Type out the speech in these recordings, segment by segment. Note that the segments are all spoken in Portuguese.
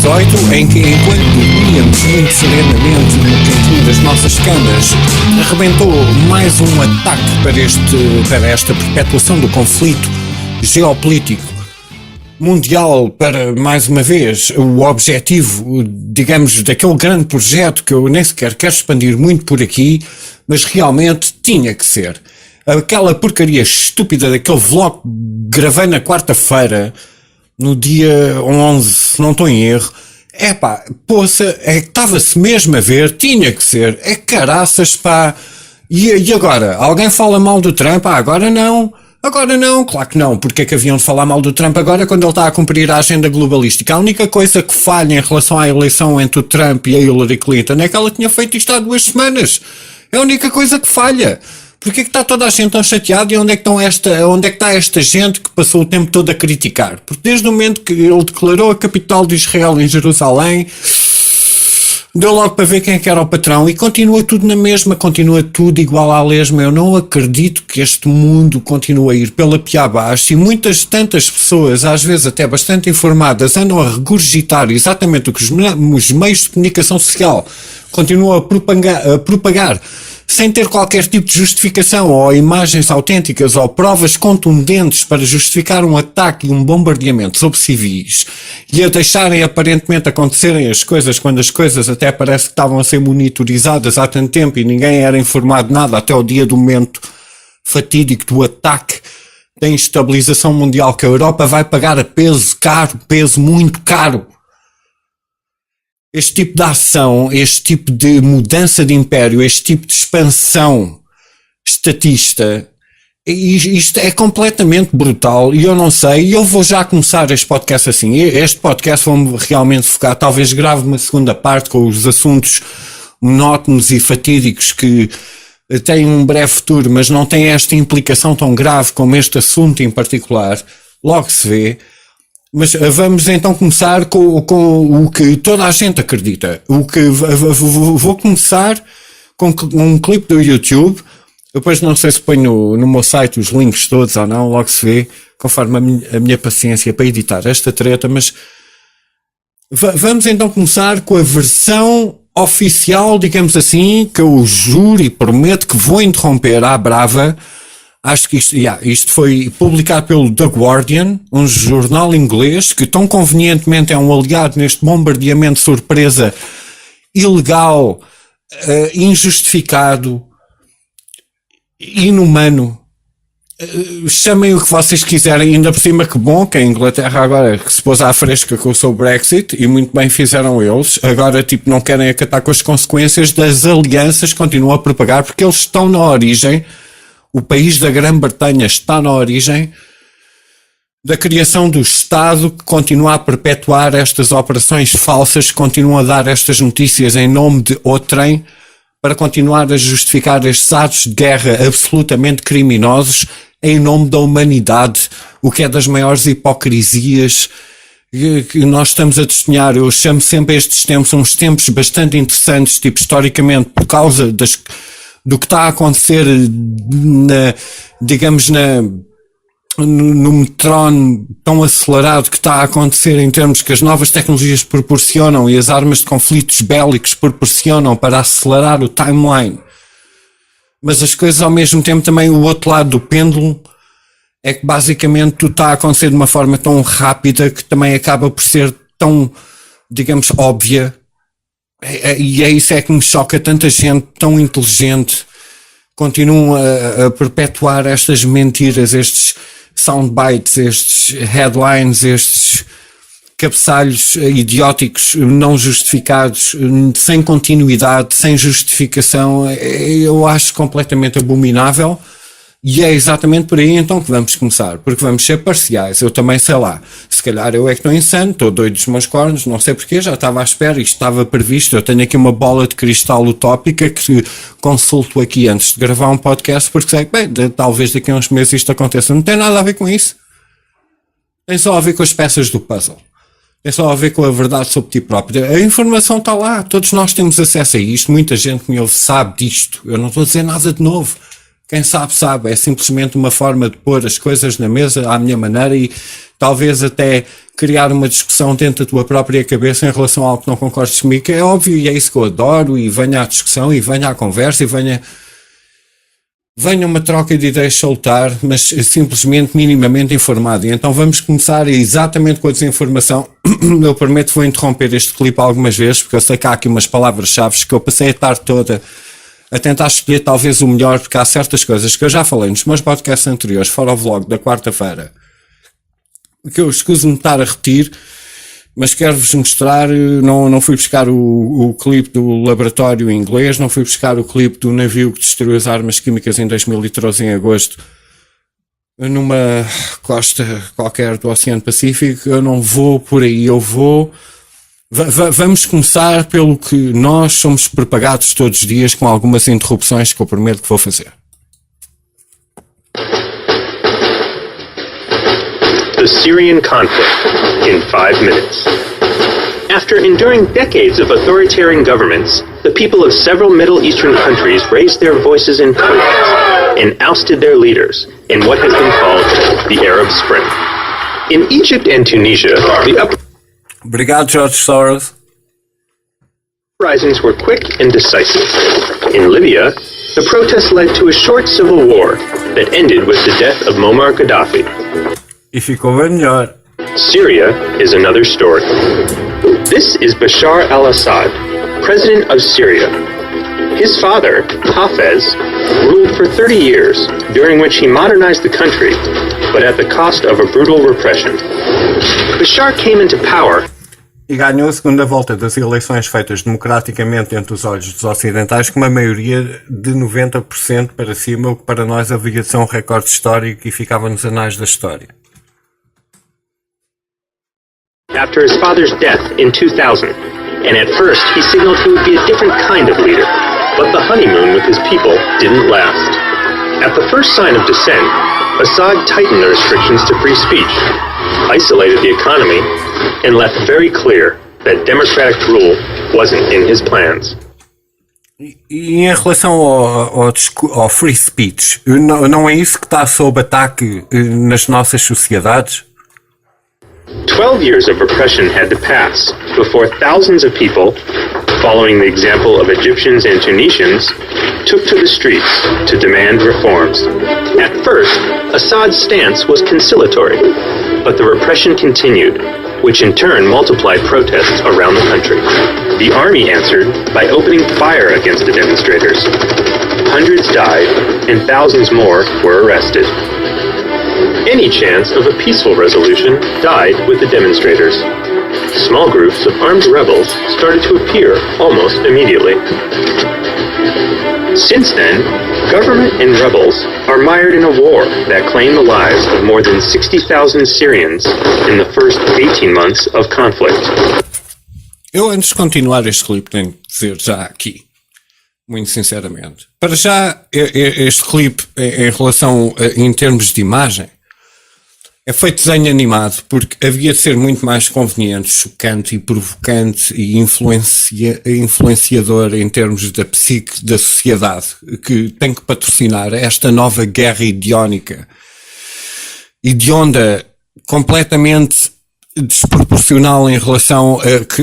18, em que, enquanto dormíamos muito serenamente no cantinho das nossas camas, arrebentou mais um ataque para esta perpetuação do conflito geopolítico mundial, para, mais uma vez, o objetivo, digamos, daquele grande projeto que eu nem sequer quero expandir muito por aqui, mas realmente tinha que ser. Aquela porcaria estúpida daquele vlog que gravei na quarta-feira, no dia 11, se não estou em erro, poça, estava-se mesmo a ver, tinha que ser, caraças, pá. E agora? Alguém fala mal do Trump? Agora não, claro que não. Porque é que haviam de falar mal do Trump agora quando ele está a cumprir a agenda globalística? A única coisa que falha em relação à eleição entre o Trump e a Hillary Clinton é que ela tinha feito isto há 2 semanas. É a única coisa que falha. Porquê é que está toda a gente tão chateada e onde é que está esta gente que passou o tempo todo a criticar? Porque desde o momento que ele declarou a capital de Israel em Jerusalém, deu logo para ver quem é que era o patrão e continua tudo na mesma, continua tudo igual à lesma. Eu não acredito que este mundo continue a ir pela pia abaixo e tantas pessoas, às vezes até bastante informadas, andam a regurgitar exatamente o que os meios de comunicação social continuam a propagar sem ter qualquer tipo de justificação ou imagens autênticas ou provas contundentes para justificar um ataque e um bombardeamento sobre civis e a deixarem aparentemente acontecerem as coisas quando as coisas até parece que estavam a ser monitorizadas há tanto tempo e ninguém era informado de nada até o dia do momento fatídico do ataque da instabilização mundial que a Europa vai pagar a peso muito caro. Este tipo de ação, este tipo de mudança de império, este tipo de expansão estatista, isto é completamente brutal e eu não sei, e eu vou já começar este podcast assim. Este podcast vou-me realmente focar, talvez grave uma segunda parte com os assuntos monótonos e fatídicos que têm um breve futuro, mas não têm esta implicação tão grave como este assunto em particular. Logo se vê. Mas vamos então começar com o que toda a gente acredita. Vou começar com um clipe do YouTube. Depois não sei se ponho no meu site os links todos ou não, logo se vê, conforme a minha paciência para editar esta treta, mas vamos então começar com a versão oficial, digamos assim, que eu juro e prometo que vou interromper à brava. Acho que isto foi publicado pelo The Guardian, um jornal inglês que tão convenientemente é um aliado neste bombardeamento surpresa ilegal, injustificado, inumano. Chamem o que vocês quiserem, ainda por cima que bom que a Inglaterra agora que se pôs à fresca com o seu Brexit, e muito bem fizeram eles, agora não querem acatar com as consequências das alianças que continuam a propagar, porque eles estão na origem. O país da Grã-Bretanha está na origem da criação do Estado que continua a perpetuar estas operações falsas, que continua a dar estas notícias em nome de outrem para continuar a justificar estes atos de guerra absolutamente criminosos em nome da humanidade, o que é das maiores hipocrisias que nós estamos a testemunhar. Eu chamo sempre estes tempos uns tempos bastante interessantes, tipo historicamente, por causa do que está a acontecer no metrô tão acelerado que está a acontecer em termos que as novas tecnologias proporcionam e as armas de conflitos bélicos proporcionam para acelerar o timeline. Mas as coisas ao mesmo tempo também o outro lado do pêndulo é que basicamente tudo está a acontecer de uma forma tão rápida que também acaba por ser tão, digamos, óbvia. E é isso que me choca, tanta gente tão inteligente continuam a perpetuar estas mentiras, estes soundbites, estes headlines, estes cabeçalhos idióticos, não justificados, sem continuidade, sem justificação. Eu acho completamente abominável. E é exatamente por aí então que vamos começar, porque vamos ser parciais. Eu também sei lá, se calhar eu é que estou insano, estou doido dos meus cornos, não sei porquê, já estava à espera, isto estava previsto. Eu tenho aqui uma bola de cristal utópica que consulto aqui antes de gravar um podcast, porque sei que, talvez daqui a uns meses isto aconteça. Não tem nada a ver com isso, tem só a ver com as peças do puzzle, tem só a ver com a verdade sobre ti próprio. A informação está lá, todos nós temos acesso a isto, muita gente que me ouve sabe disto, eu não estou a dizer nada de novo. Quem sabe, sabe. É simplesmente uma forma de pôr as coisas na mesa à minha maneira e talvez até criar uma discussão dentro da tua própria cabeça em relação a algo que não concordes comigo, que é óbvio, e é isso que eu adoro, e venha à discussão, e venha à conversa, e venha uma troca de ideias soltar, mas simplesmente minimamente informado. E então vamos começar exatamente com a desinformação. Eu prometo que vou interromper este clipe algumas vezes, porque eu sei que há aqui umas palavras-chave que eu passei a tarde toda a tentar escolher talvez o melhor, porque há certas coisas que eu já falei nos meus podcasts anteriores, fora o vlog da quarta-feira, que eu escuso-me de estar a repetir, mas quero-vos mostrar. Não fui buscar o clipe do laboratório inglês, não fui buscar o clipe do navio que destruiu as armas químicas em 2013 em agosto numa costa qualquer do Oceano Pacífico. Eu não vou por aí, vamos começar pelo que nós somos propagados todos os dias, com algumas interrupções que eu prometo que vou fazer. The Syrian conflict in 5 minutes. After enduring decades of authoritarian governments, the people of several Middle Eastern countries raised their voices in protest and ousted their leaders in what has been called the Arab Spring. In Egypt and Tunisia, the Obrigado, George Soros. uprisings were quick and decisive. In Libya, the protests led to a short civil war that ended with the death of Muammar Gaddafi. E ficou bem melhor. Syria is another story. This is Bashar al-Assad, president of Syria. His father, Hafez, ruled for 30 years, during which he modernized the country, but at the cost of a brutal repression. Bashar came into power E ganhou a segunda volta das eleições feitas democraticamente entre os olhos dos ocidentais, com uma maioria de 90% para cima, o que para nós havia de ser um recorde histórico e ficava nos anais da história. after his father's death in 2000, and at first he signaled he would be a different kind of leader, but the honeymoon with his people didn't last. At the first sign of dissent, Assad tightened the restrictions to free speech, isolated the economy, and left very clear that democratic rule wasn't in his plans. E em relação ao free speech, não é isso que está sob ataque nas nossas sociedades? 12 years of repression had to pass before thousands of people, following the example of Egyptians and Tunisians, took to the streets to demand reforms. At first, Assad's stance was conciliatory, but the repression continued, which in turn multiplied protests around the country. The army answered by opening fire against the demonstrators. Hundreds died, and thousands more were arrested. Any chance of a peaceful resolution died with the demonstrators. Small groups of armed rebels started to appear almost immediately. Since then, government and rebels are mired in a war that claimed the lives of more than 60,000 Syrians in the first 18 months of conflict. Eu, antes de continuar este clipe, tenho que dizer já aqui, muito sinceramente, para já este clipe em relação em termos de imagem é feito desenho animado, porque havia de ser muito mais conveniente, chocante e provocante e influenciador em termos da psique da sociedade, que tem que patrocinar esta nova guerra hedionda, completamente desproporcional em relação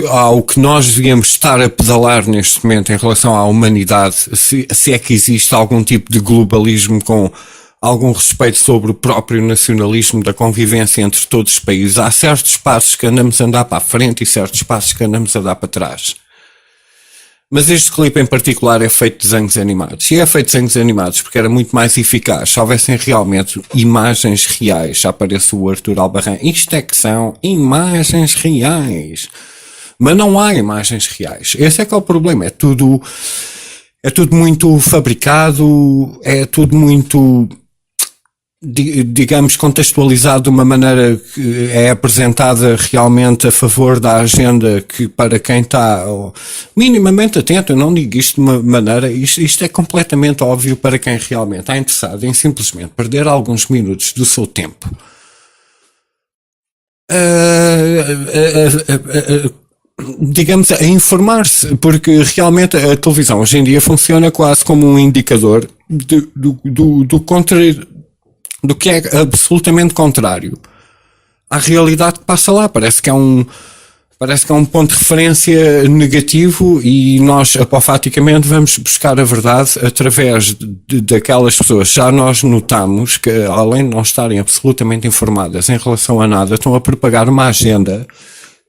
ao que nós devíamos estar a pedalar neste momento em relação à humanidade, se é que existe algum tipo de globalismo com algum respeito sobre o próprio nacionalismo da convivência entre todos os países. Há certos passos que andamos a andar para a frente e certos passos que andamos a dar para trás. Mas este clipe em particular é feito de desenhos animados. E é feito de desenhos animados porque era muito mais eficaz se houvessem realmente imagens reais. Já aparece o Arthur Albarrán. Isto é que são imagens reais. Mas não há imagens reais. Esse é que é o problema. É tudo muito fabricado, é tudo muito, digamos, contextualizado de uma maneira que é apresentada realmente a favor da agenda, que para quem está minimamente atento, eu não digo isto de uma maneira, isto é completamente óbvio para quem realmente está interessado em simplesmente perder alguns minutos do seu tempo digamos, a informar-se, porque realmente a televisão hoje em dia funciona quase como um indicador do que é absolutamente contrário à realidade que passa lá. Parece que é um ponto de referência negativo e nós apofaticamente vamos buscar a verdade através daquelas pessoas. Já nós notamos que, além de não estarem absolutamente informadas em relação a nada, estão a propagar uma agenda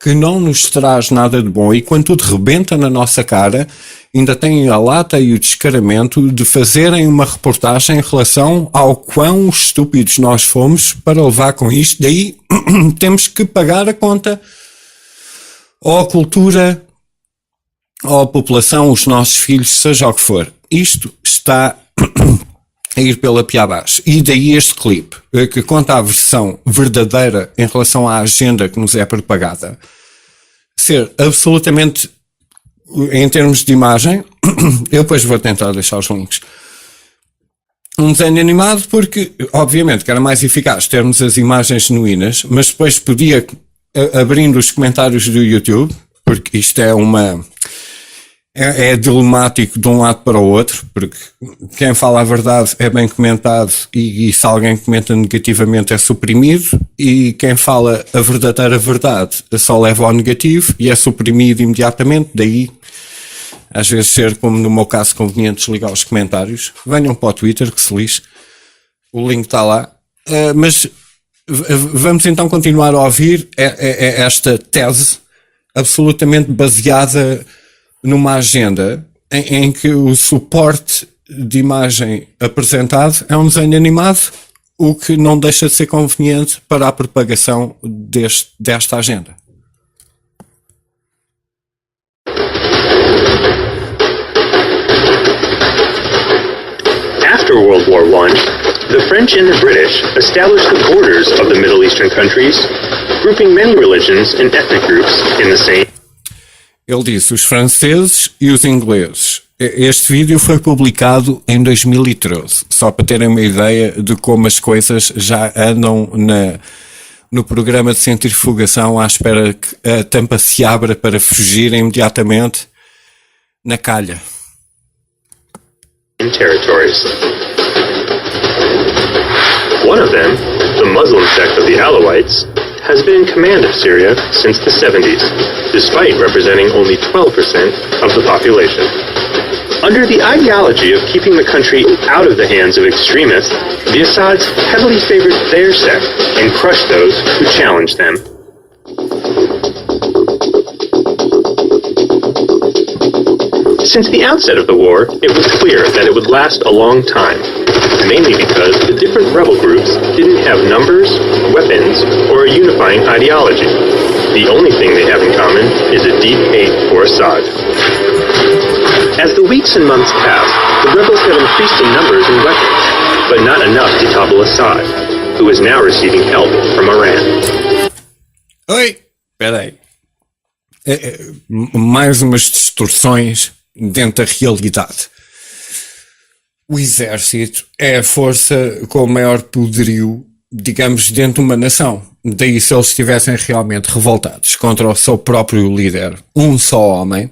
que não nos traz nada de bom, e quando tudo rebenta na nossa cara, ainda têm a lata e o descaramento de fazerem uma reportagem em relação ao quão estúpidos nós fomos para levar com isto. Daí temos que pagar a conta ou à cultura, ou à população, os nossos filhos, seja o que for. Isto está a ir pela piaba abaixo. E daí este clipe, que conta a versão verdadeira em relação à agenda que nos é propagada, ser absolutamente, em termos de imagem, eu depois vou tentar deixar os links, um desenho animado, porque obviamente que era mais eficaz termos as imagens genuínas, mas depois podia, abrindo os comentários do YouTube, porque isto é dilemático de um lado para o outro, porque quem fala a verdade é bem comentado e se alguém comenta negativamente é suprimido, e quem fala a verdadeira verdade só leva ao negativo e é suprimido imediatamente. Daí às vezes ser, como no meu caso, conveniente desligar os comentários. Venham para o Twitter, que se lixe, o link está lá. Mas vamos então continuar a ouvir esta tese absolutamente baseada numa agenda em que o suporte de imagem apresentado é um desenho animado, o que não deixa de ser conveniente para a propagação desta agenda. After World War I, the French and the British established the borders of the Middle Eastern countries, grouping many religions and ethnic groups in the same. Ele disse os franceses e os ingleses. Este vídeo foi publicado em 2013, só para terem uma ideia de como as coisas já andam no programa de centrifugação à espera que a tampa se abra para fugir imediatamente na calha. Territories. One of them, the Muslim sect of the Alawites, has been in command of Syria since the 70s, despite representing only 12% of the population. Under the ideology of keeping the country out of the hands of extremists, the Assads heavily favored their sect and crushed those who challenged them. Since the outset of the war, it was clear that it would last a long time, mainly because the different rebel groups didn't have numbers, weapons, or a unifying ideology. The only thing they have in common is a deep hate for Assad. As the weeks and months passed, the rebels have increased in numbers and weapons, but not enough to topple Assad, who is now receiving help from Iran. Oi, peraí. Mais umas distorções dentro da realidade. O exército é a força com o maior poderio, digamos, dentro de uma nação. Daí, se eles estivessem realmente revoltados contra o seu próprio líder, um só homem,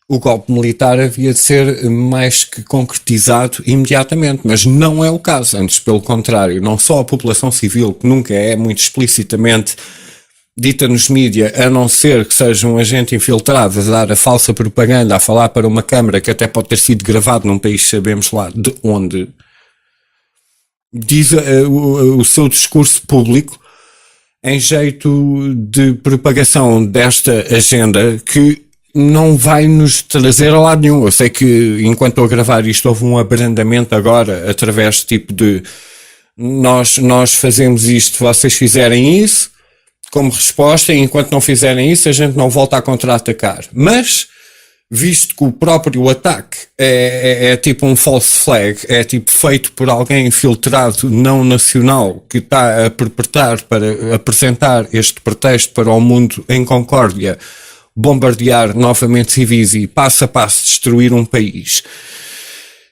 o golpe militar havia de ser mais que concretizado imediatamente, mas não é o caso. Antes, pelo contrário, não só a população civil, que nunca é muito explicitamente dita nos mídia, a não ser que seja um agente infiltrado a dar a falsa propaganda, a falar para uma câmara que até pode ter sido gravado num país, sabemos lá de onde, diz o seu discurso público em jeito de propagação desta agenda que não vai nos trazer a lado nenhum. Eu sei que enquanto estou a gravar isto houve um abrandamento agora através tipo de nós fazemos isto, vocês fizerem isso como resposta, e enquanto não fizerem isso a gente não volta a contra-atacar. Mas, visto que o próprio ataque é tipo um false flag, é tipo feito por alguém infiltrado não nacional que está a perpetrar para apresentar este pretexto para o mundo em concórdia, bombardear novamente civis e passo a passo destruir um país.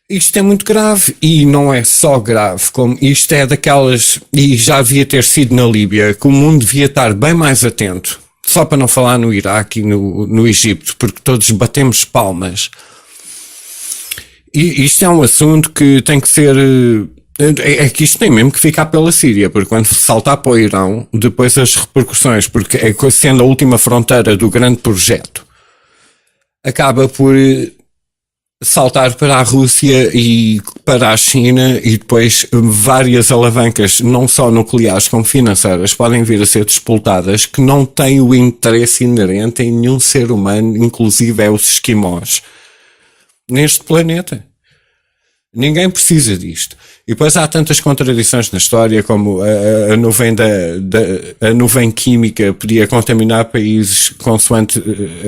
Isto é muito grave, e não é só grave, como isto é daquelas, e já devia ter sido na Líbia, que o mundo devia estar bem mais atento, só para não falar no Iraque e no Egito, porque todos batemos palmas. E isto é um assunto que tem que ser É que isto tem mesmo que ficar pela Síria, porque quando saltar para o Irão, depois as repercussões, porque sendo a última fronteira do grande projeto, acaba por saltar para a Rússia e para a China, e depois várias alavancas, não só nucleares como financeiras, podem vir a ser disputadas, que não têm o interesse inerente em nenhum ser humano, inclusive é os esquimós, neste planeta. Ninguém precisa disto. E depois há tantas contradições na história, como a nuvem química podia contaminar países consoante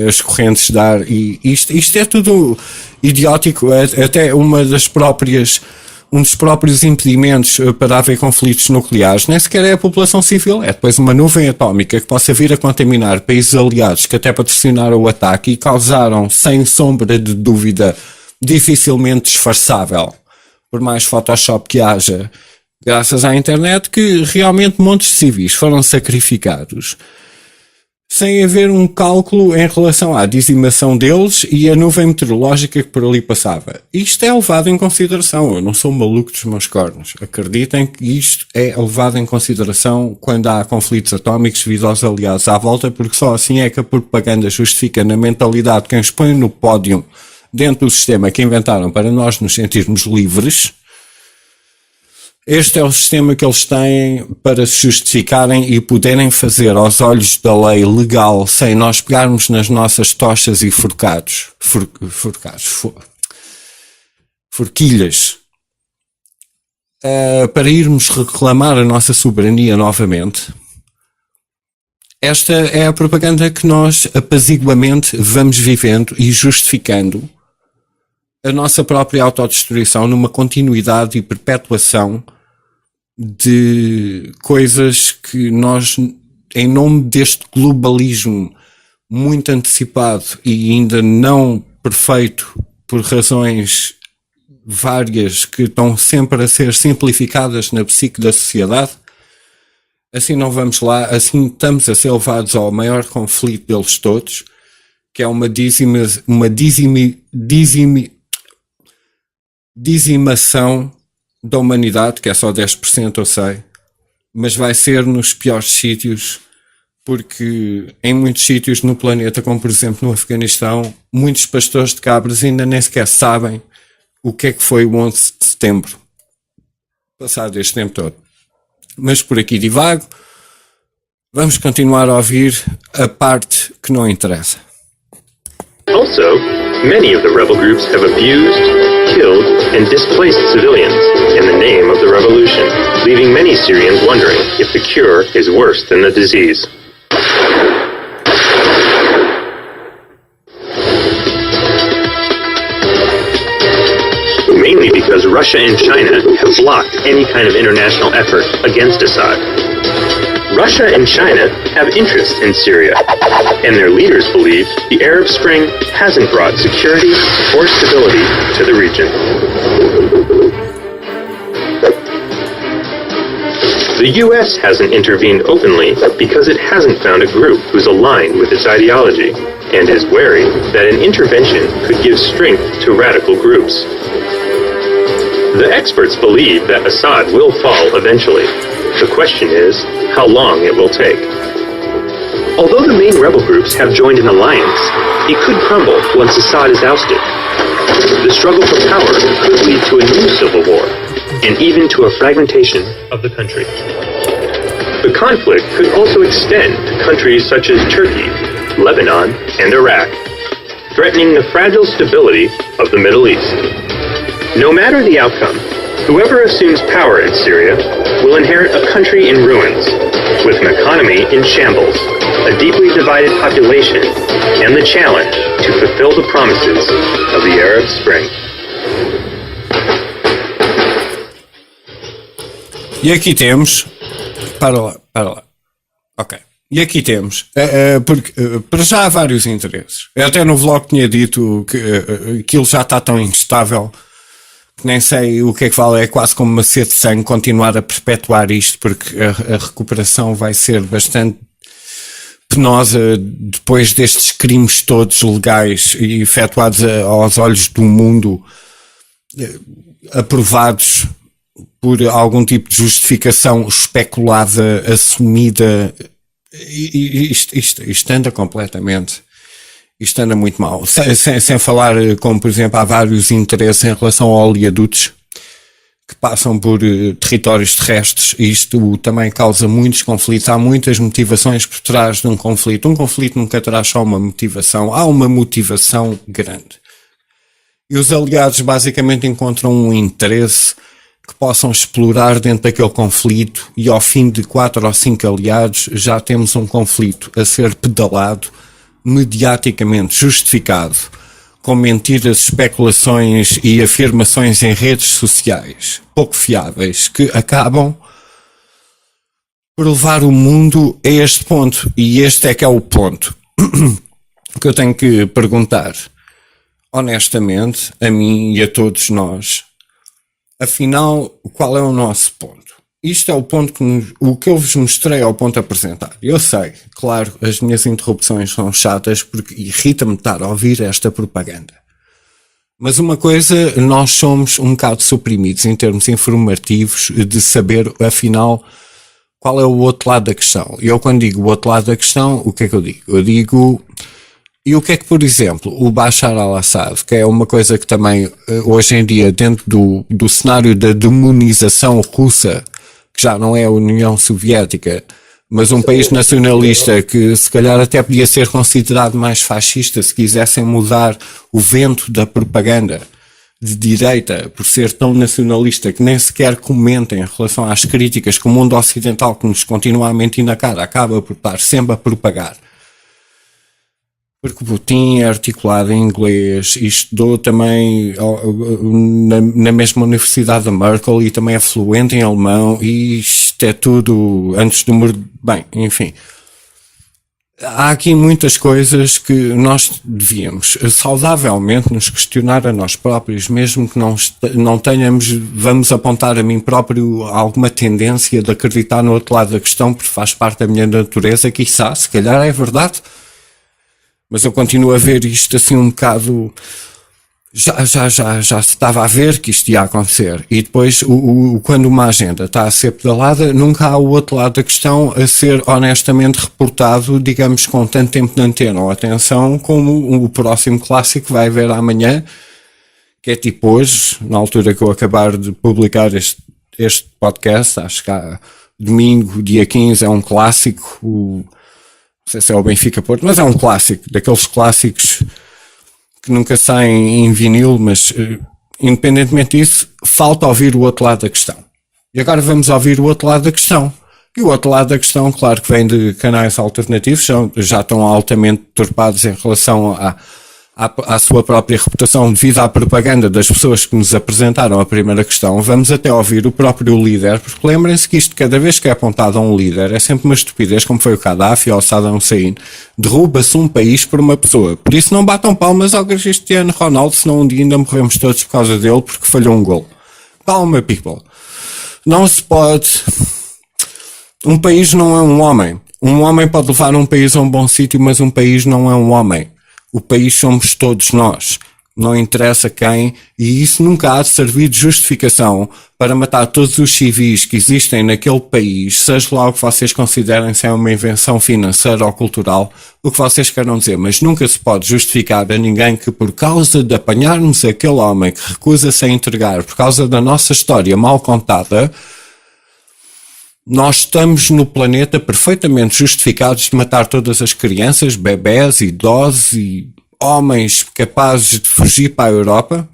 as correntes de ar, e isto é tudo idiótico. Até um dos próprios impedimentos para haver conflitos nucleares nem sequer é a população civil, é depois uma nuvem atómica que possa vir a contaminar países aliados que até patrocinaram o ataque e causaram, sem sombra de dúvida, dificilmente disfarçável, por mais Photoshop que haja, graças à internet, que realmente montes de civis foram sacrificados sem haver um cálculo em relação à dizimação deles e a nuvem meteorológica que por ali passava. Isto é levado em consideração. Eu não sou maluco dos meus cornos. Acreditem que isto é levado em consideração quando há conflitos atómicos devido aos aliados à volta, porque só assim é que a propaganda justifica na mentalidade quem os põe no pódio dentro do sistema que inventaram para nós nos sentirmos livres. Este é o sistema que eles têm para se justificarem e poderem fazer aos olhos da lei legal, sem nós pegarmos nas nossas tochas e forquilhas, para irmos reclamar a nossa soberania novamente. Esta é a propaganda que nós apaziguamente vamos vivendo e justificando a nossa própria autodestruição numa continuidade e perpetuação de coisas que nós, em nome deste globalismo muito antecipado e ainda não perfeito por razões várias que estão sempre a ser simplificadas na psique da sociedade, assim não vamos lá, assim estamos a ser levados ao maior conflito deles todos, que é uma dizimação da humanidade, que é só 10%, eu sei, mas vai ser nos piores sítios, porque em muitos sítios no planeta, como por exemplo no Afeganistão, muitos pastores de cabras ainda nem sequer sabem o que é que foi o 11 de setembro, passado este tempo todo. Mas por aqui divago, vamos continuar a ouvir a parte que não interessa. Also, many of the rebel groups have abused, killed, and displaced civilians in the name of the revolution, leaving many Syrians wondering if the cure is worse than the disease. Mainly because Russia and China have blocked any kind of international effort against Assad. Russia and China have interests in Syria, and their leaders believe the Arab Spring hasn't brought security or stability to the region. The U.S. hasn't intervened openly because it hasn't found a group who's aligned with its ideology, and is wary that an intervention could give strength to radical groups. The experts believe that Assad will fall eventually. The question is, how long it will take. Although the main rebel groups have joined an alliance, it could crumble once Assad is ousted. The struggle for power could lead to a new civil war, and even to a fragmentation of the country. The conflict could also extend to countries such as Turkey, Lebanon, and Iraq, threatening the fragile stability of the Middle East. No matter the outcome, whoever assumes power in Syria will inherit a country in ruins, with an economy in shambles, a deeply divided population, and the challenge to fulfill the promises of the Arab Spring. E aqui temos... Para lá. Ok. E aqui temos... porque para já há vários interesses. Eu até no vlog tinha dito que aquilo já está tão instável que nem sei o que é que vale. É quase como uma sede de sangue continuar a perpetuar isto, porque a recuperação vai ser bastante penosa depois destes crimes todos legais e efetuados aos olhos do mundo, aprovados por algum tipo de justificação especulada, assumida. Isto anda completamente. Isto anda muito mal. Sem falar, como por exemplo, há vários interesses em relação a oleodutos que passam por territórios terrestres, e isto também causa muitos conflitos. Há muitas motivações por trás de um conflito. Um conflito nunca terá só uma motivação. Há uma motivação grande. E os aliados basicamente encontram um interesse que possam explorar dentro daquele conflito, e ao fim de 4 ou 5 aliados já temos um conflito a ser pedalado, mediaticamente justificado, com mentiras, especulações e afirmações em redes sociais pouco fiáveis, que acabam por levar o mundo a este ponto. E este é que é o ponto que eu tenho que perguntar honestamente a mim e a todos nós. Afinal, qual é o nosso ponto? Isto é o ponto o que eu vos mostrei é o ponto apresentado. Eu sei, claro, as minhas interrupções são chatas porque irrita-me estar a ouvir esta propaganda. Mas uma coisa, nós somos um bocado suprimidos em termos informativos de saber, afinal, qual é o outro lado da questão. E eu quando digo o outro lado da questão, o que é que eu digo? Eu digo... E o que é que, por exemplo, o Bashar al-Assad, que é uma coisa que também hoje em dia, dentro do cenário da demonização russa, que já não é a União Soviética, mas um país nacionalista que se calhar até podia ser considerado mais fascista se quisessem mudar o vento da propaganda de direita por ser tão nacionalista que nem sequer comentem em relação às críticas que o mundo ocidental, que nos continua a mentir na cara, acaba por estar sempre a propagar. Porque o Putin é articulado em inglês e estudou também na mesma universidade da Merkel e também é fluente em alemão, e isto é tudo antes do muro. Bem, enfim. Há aqui muitas coisas que nós devíamos saudavelmente nos questionar a nós próprios, mesmo que não tenhamos, vamos apontar a mim próprio alguma tendência de acreditar no outro lado da questão, porque faz parte da minha natureza, quiçá, se calhar é verdade. Mas eu continuo a ver isto assim um bocado, já se estava a ver que isto ia acontecer. E depois, quando uma agenda está a ser pedalada, nunca há o outro lado da questão a ser honestamente reportado, digamos, com tanto tempo de antena ou atenção, como o próximo clássico que vai haver amanhã, que é tipo hoje, na altura que eu acabar de publicar este podcast, acho que há domingo, dia 15, é um clássico, não sei se é o Benfica Porto, mas é um clássico, daqueles clássicos que nunca saem em vinil, mas independentemente disso, falta ouvir o outro lado da questão. E agora vamos ouvir o outro lado da questão. E o outro lado da questão, claro que vem de canais alternativos, já estão altamente turpados em relação à sua própria reputação devido à propaganda das pessoas que nos apresentaram a primeira questão. Vamos até ouvir o próprio líder, porque lembrem-se que isto, cada vez que é apontado a um líder, é sempre uma estupidez, como foi o Gaddafi ou o Saddam Hussein. Derruba-se um país por uma pessoa. Por isso não batam palmas ao Cristiano Ronaldo, senão um dia ainda morremos todos por causa dele, porque falhou um gol. Calma, people. Não se pode... Um país não é um homem. Um homem pode levar um país a um bom sítio, mas um país não é um homem. O país somos todos nós, não interessa quem, e isso nunca há de servir de justificação para matar todos os civis que existem naquele país, seja lá o que vocês considerem, se é uma invenção financeira ou cultural, o que vocês queiram dizer, mas nunca se pode justificar a ninguém que por causa de apanharmos aquele homem que recusa-se a entregar, por causa da nossa história mal contada, nós estamos no planeta perfeitamente justificados de matar todas as crianças, bebés, idosos e homens capazes de fugir para a Europa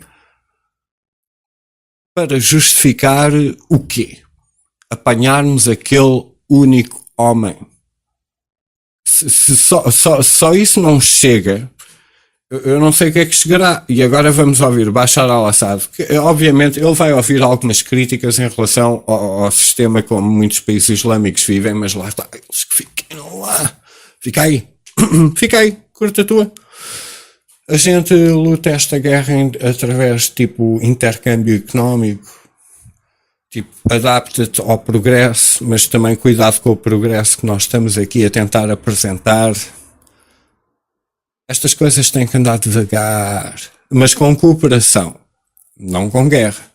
para justificar o quê? Apanharmos aquele único homem. Se só isso não chega, eu não sei o que é que chegará. E agora vamos ouvir Bashar al-Assad, que obviamente ele vai ouvir algumas críticas em relação ao sistema como muitos países islâmicos vivem, mas lá está, eles que fiquem lá. Fica aí, fica aí, curta a tua. A gente luta esta guerra através de tipo intercâmbio económico, tipo adapta-te ao progresso, mas também cuidado com o progresso que nós estamos aqui a tentar apresentar. Estas coisas têm que andar devagar, mas com cooperação, não com guerra.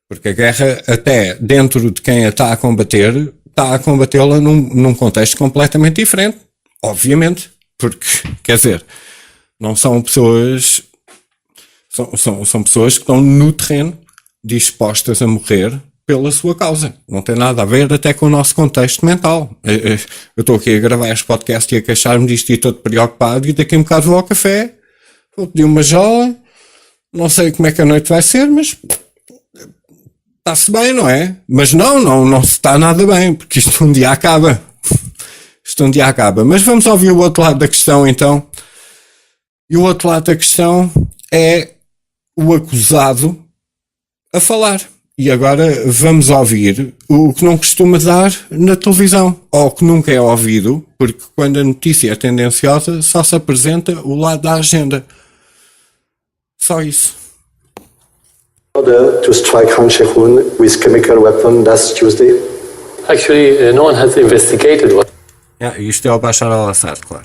Porque a guerra, até dentro de quem a está a combatê-la num contexto completamente diferente. Obviamente. Porque, quer dizer, não são pessoas... São pessoas que estão no terreno dispostas a morrer pela sua causa. Não tem nada a ver até com o nosso contexto mental. Eu estou aqui a gravar este podcast e a queixar-me disto e todo preocupado, e daqui a um bocado vou ao café, vou pedir uma jola, não sei como é que a noite vai ser, mas está-se bem, não é? Mas não se está nada bem, porque isto um dia acaba. Mas vamos ouvir o outro lado da questão, então. E o outro lado da questão é o acusado a falar. E agora vamos ouvir o que não costuma dar na televisão, ou que nunca é ouvido, porque quando a notícia é tendenciosa só se apresenta o lado da agenda. Só isso. Order to strike Khan Shaykhun with chemical weapon last Tuesday? Actually, no one has investigated what Isto é o Bashar al-Assad, claro.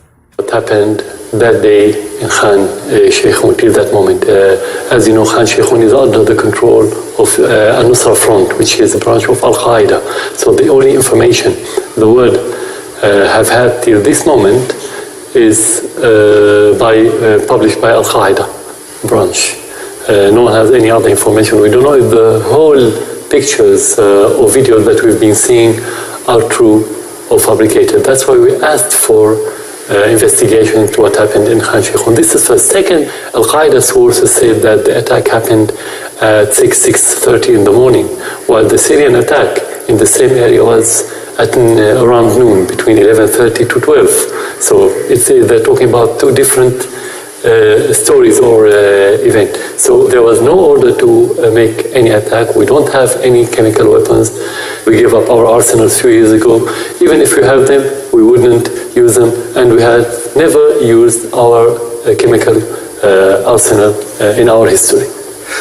happened that day in Khan Shaykhun till that moment. As you know, Khan Shaykhun is under the control of Al-Nusra Front, which is a branch of Al-Qaeda. So the only information the world have had till this moment is published by Al-Qaeda branch. No one has any other information. We don't know if the whole pictures or videos that we've been seeing are true or fabricated. That's why we asked for investigation into what happened in Khan Shaykhun. This is first. Second, Al-Qaeda sources said that the attack happened at 6:30 in the morning, while the Syrian attack in the same area was at around noon, between 11:30 to 12. So they're talking about two different stories or event. So there was no order to make any attack. We don't have any chemical weapons. We gave up our arsenals a few years ago. Even if we have them, we wouldn't use them, and we had never used our chemical arsenal in our history.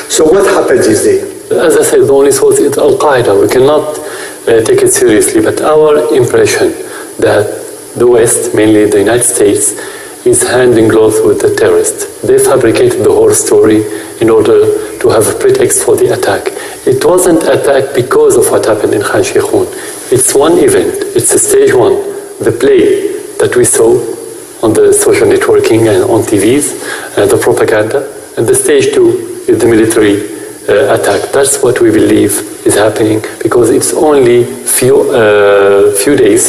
So what happened this day? As I said, the only source is Al-Qaeda. We cannot take it seriously, but our impression that the West, mainly the United States, is hand in glove with the terrorists. They fabricated the whole story in order to have a pretext for the attack. It wasn't attack because of what happened in Khan Shaykhun. It's one event. It's a stage one, the play that we saw on the social networking and on TVs, the propaganda, and the stage two is the military attack. That's what we believe is happening, because it's only few days,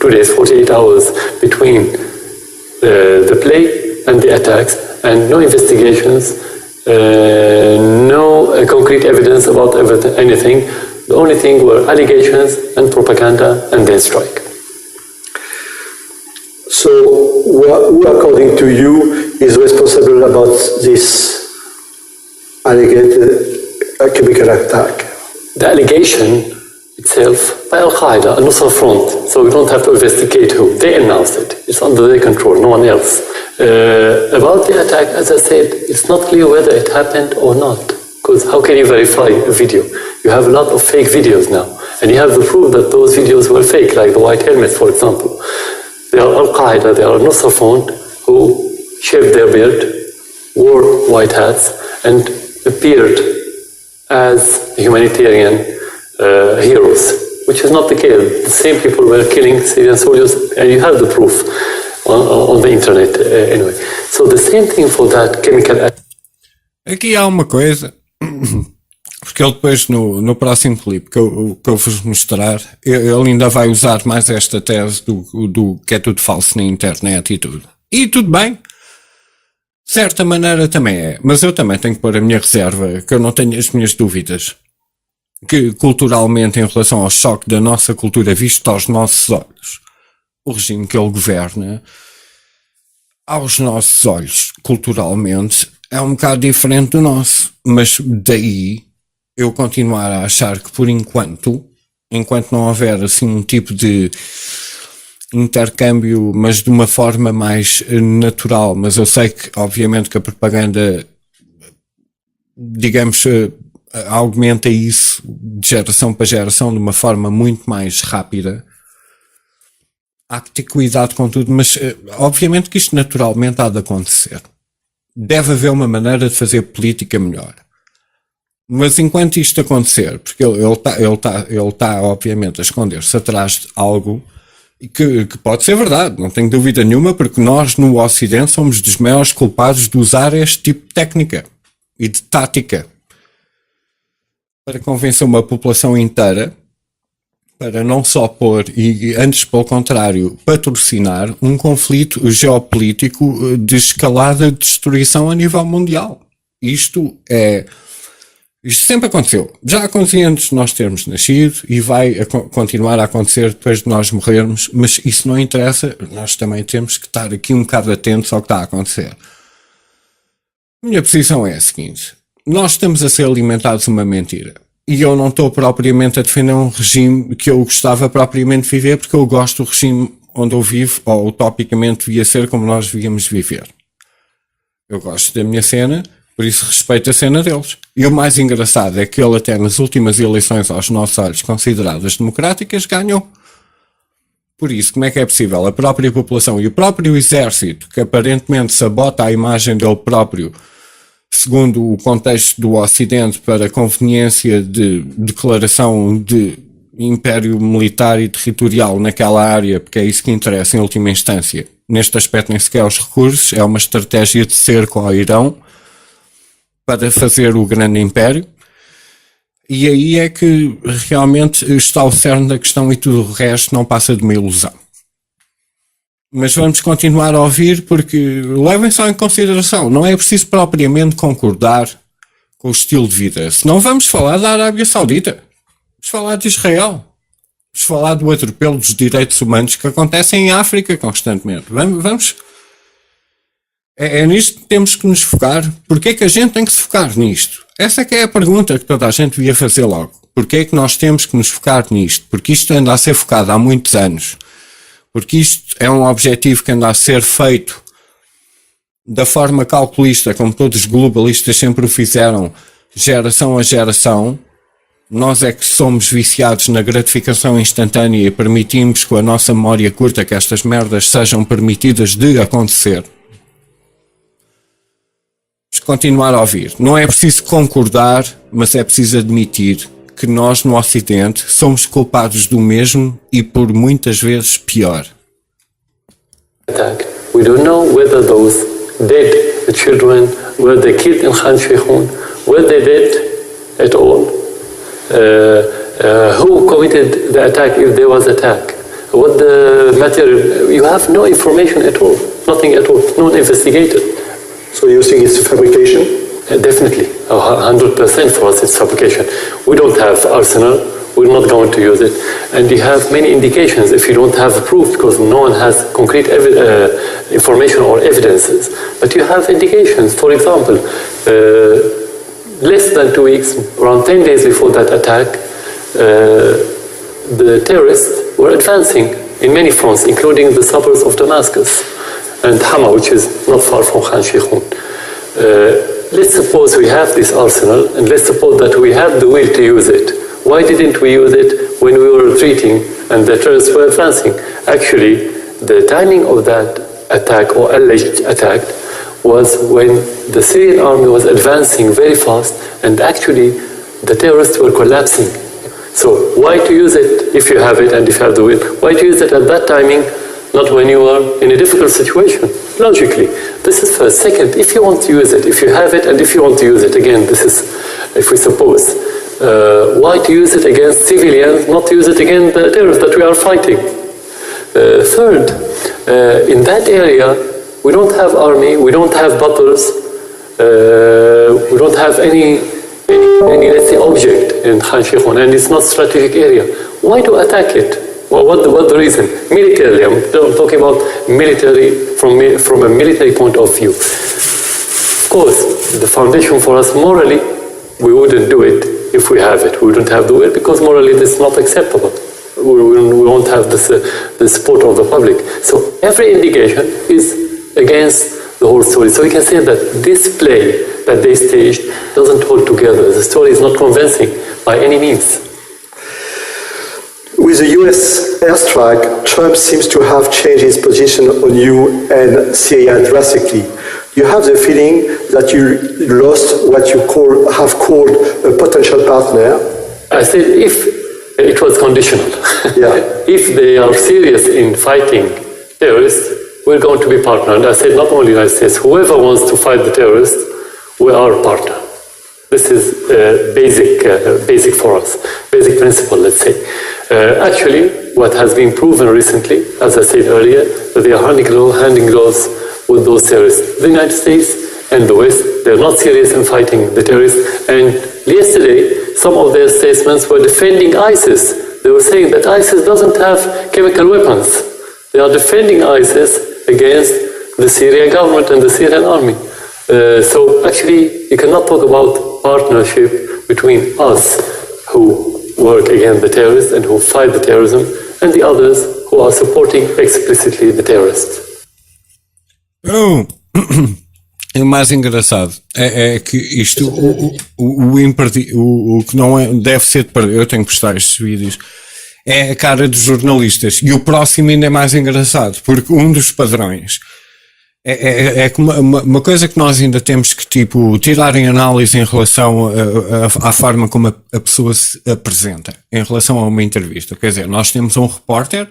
2 days, 48 hours between the play and the attacks, and no investigations, no concrete evidence about anything. The only thing were allegations and propaganda, and then strike. So who, according to you, is responsible about this alleged chemical attack? The allegation itself by Al-Qaeda, Al-Nusra Front, so we don't have to investigate who. They announced it. It's under their control, no one else. About the attack, as I said, it's not clear whether it happened or not, because how can you verify a video? You have a lot of fake videos now, and you have the proof that those videos were fake, like the white helmets, for example. They are Al-Qaeda, they are Nusra Front, who shaved their beard, wore white hats, and appeared as humanitarian heroes, which is not the case. The same people were killing Syrian soldiers, and you have the proof on the internet anyway. So the same thing for that chemical. Aqui há uma coisa, porque ele depois no próximo clipe que eu vos mostrar, ele ainda vai usar mais esta tese do que é tudo falso na internet e tudo. E tudo bem. De certa maneira também é, mas eu também tenho que pôr a minha reserva, que eu não tenho as minhas dúvidas, que culturalmente, em relação ao choque da nossa cultura visto aos nossos olhos, o regime que ele governa, aos nossos olhos, culturalmente, é um bocado diferente do nosso. Mas daí eu continuar a achar que por enquanto não houver assim um tipo de intercâmbio, mas de uma forma mais natural, mas eu sei que obviamente que a propaganda, digamos, aumenta isso de geração para geração de uma forma muito mais rápida. Há que ter cuidado com tudo, mas obviamente que isto naturalmente há de acontecer. Deve haver uma maneira de fazer política melhor. Mas enquanto isto acontecer, porque ele está obviamente a esconder-se atrás de algo que pode ser verdade, não tenho dúvida nenhuma, porque nós no Ocidente somos dos maiores culpados de usar este tipo de técnica e de tática para convencer uma população inteira para não só pôr, e antes pelo contrário, patrocinar um conflito geopolítico de escalada de destruição a nível mundial. Isto sempre aconteceu. Já acontecia antes de nós termos nascido e vai continuar a acontecer depois de nós morrermos, mas isso não interessa, nós também temos que estar aqui um bocado atentos ao que está a acontecer. A minha posição é a seguinte: nós estamos a ser alimentados uma mentira. E eu não estou propriamente a defender um regime que eu gostava propriamente de viver, porque eu gosto do regime onde eu vivo, ou utopicamente devia ser como nós devíamos viver. Eu gosto da minha cena, por isso respeito a cena deles. E o mais engraçado é que ele até nas últimas eleições aos nossos olhos consideradas democráticas ganhou. Por isso, como é que é possível a própria população e o próprio exército, que aparentemente sabota a imagem dele próprio, segundo o contexto do Ocidente, para conveniência de declaração de império militar e territorial naquela área, porque é isso que interessa em última instância. Neste aspecto nem sequer os recursos, é uma estratégia de cerco ao Irão para fazer o grande império. E aí é que realmente está o cerne da questão e tudo o resto não passa de uma ilusão. Mas vamos continuar a ouvir porque levem só em consideração, não é preciso propriamente concordar com o estilo de vida. Senão vamos falar da Arábia Saudita, vamos falar de Israel, vamos falar do atropelo dos direitos humanos que acontecem em África constantemente. Vamos. É nisto que temos que nos focar. Porquê é que a gente tem que se focar nisto? Essa é que é a pergunta que toda a gente devia fazer logo. Porquê é que nós temos que nos focar nisto? Porque isto anda a ser focado há muitos anos. Porque isto é um objetivo que anda a ser feito da forma calculista, como todos os globalistas sempre o fizeram, geração a geração. Nós é que somos viciados na gratificação instantânea e permitimos com a nossa memória curta que estas merdas sejam permitidas de acontecer. Vamos continuar a ouvir. Não é preciso concordar, mas é preciso admitir que nós no Ocidente somos culpados do mesmo e por muitas vezes pior. We don't know whether those dead children were they killed in Khan Sheikhoun, were they dead at all, who committed the attack if there was attack, what the material, you have no information at all, nothing at all, not investigated. So you think it's fabrication? Definitely, 100% for us it's fabrication. We don't have arsenal, we're not going to use it. And you have many indications if you don't have proof, because no one has concrete information or evidences. But you have indications. For example, less than 2 weeks, around 10 days before that attack, the terrorists were advancing in many fronts, including the suburbs of Damascus and Hama, which is not far from Khan Sheikhoun. Let's suppose we have this arsenal, and let's suppose that we have the will to use it. Why didn't we use it when we were retreating and the terrorists were advancing? Actually, the timing of that attack or alleged attack was when the Syrian army was advancing very fast, and actually the terrorists were collapsing. So why to use it if you have it and if you have the will? Why to use it at that timing, not when you are in a difficult situation? Logically, this is first. Second, if you want to use it, if you have it and if you want to use it, again, this is, if we suppose, why to use it against civilians, not to use it against the terrorists that we are fighting? Third, in that area, we don't have army, we don't have battles, we don't have any let's say, object in Khan Sheikhoun, and it's not strategic area. Why to attack it? Well, what the reason? Militarily, I'm talking about military from a military point of view. Of course, the foundation for us morally, we wouldn't do it if we have it. We wouldn't have the will because morally this is not acceptable. We won't have the support of the public. So every indication is against the whole story. So we can say that this play that they staged doesn't hold together. The story is not convincing by any means. With the US airstrike, Trump seems to have changed his position on EU and Syria drastically. you have the feeling that you lost what you have called a potential partner? I said if it was conditional. Yeah. If they are serious in fighting terrorists, we're going to be partner. And I said not only United States, whoever wants to fight the terrorists, we are a partner. This is basic for us, basic principle, let's say. Actually, what has been proven recently, as I said earlier, that they are handing gloves with those terrorists. The United States and the West, they're not serious in fighting the terrorists. And yesterday, some of their statements were defending ISIS. They were saying that ISIS doesn't have chemical weapons. They are defending ISIS against the Syrian government and the Syrian army. So actually, you cannot talk about partnership between us who work against the terrorists and who fight the terrorism and the others who are supporting explicitly the terrorists. O mais engraçado é que isto, o que não é, deve ser de perder, eu tenho que postar estes vídeos, é a cara dos jornalistas. E o próximo ainda é mais engraçado, porque um dos padrões é uma coisa que nós ainda temos que, tipo, tirar em análise em relação à forma como a pessoa se apresenta, em relação a uma entrevista. Quer dizer, nós temos um repórter,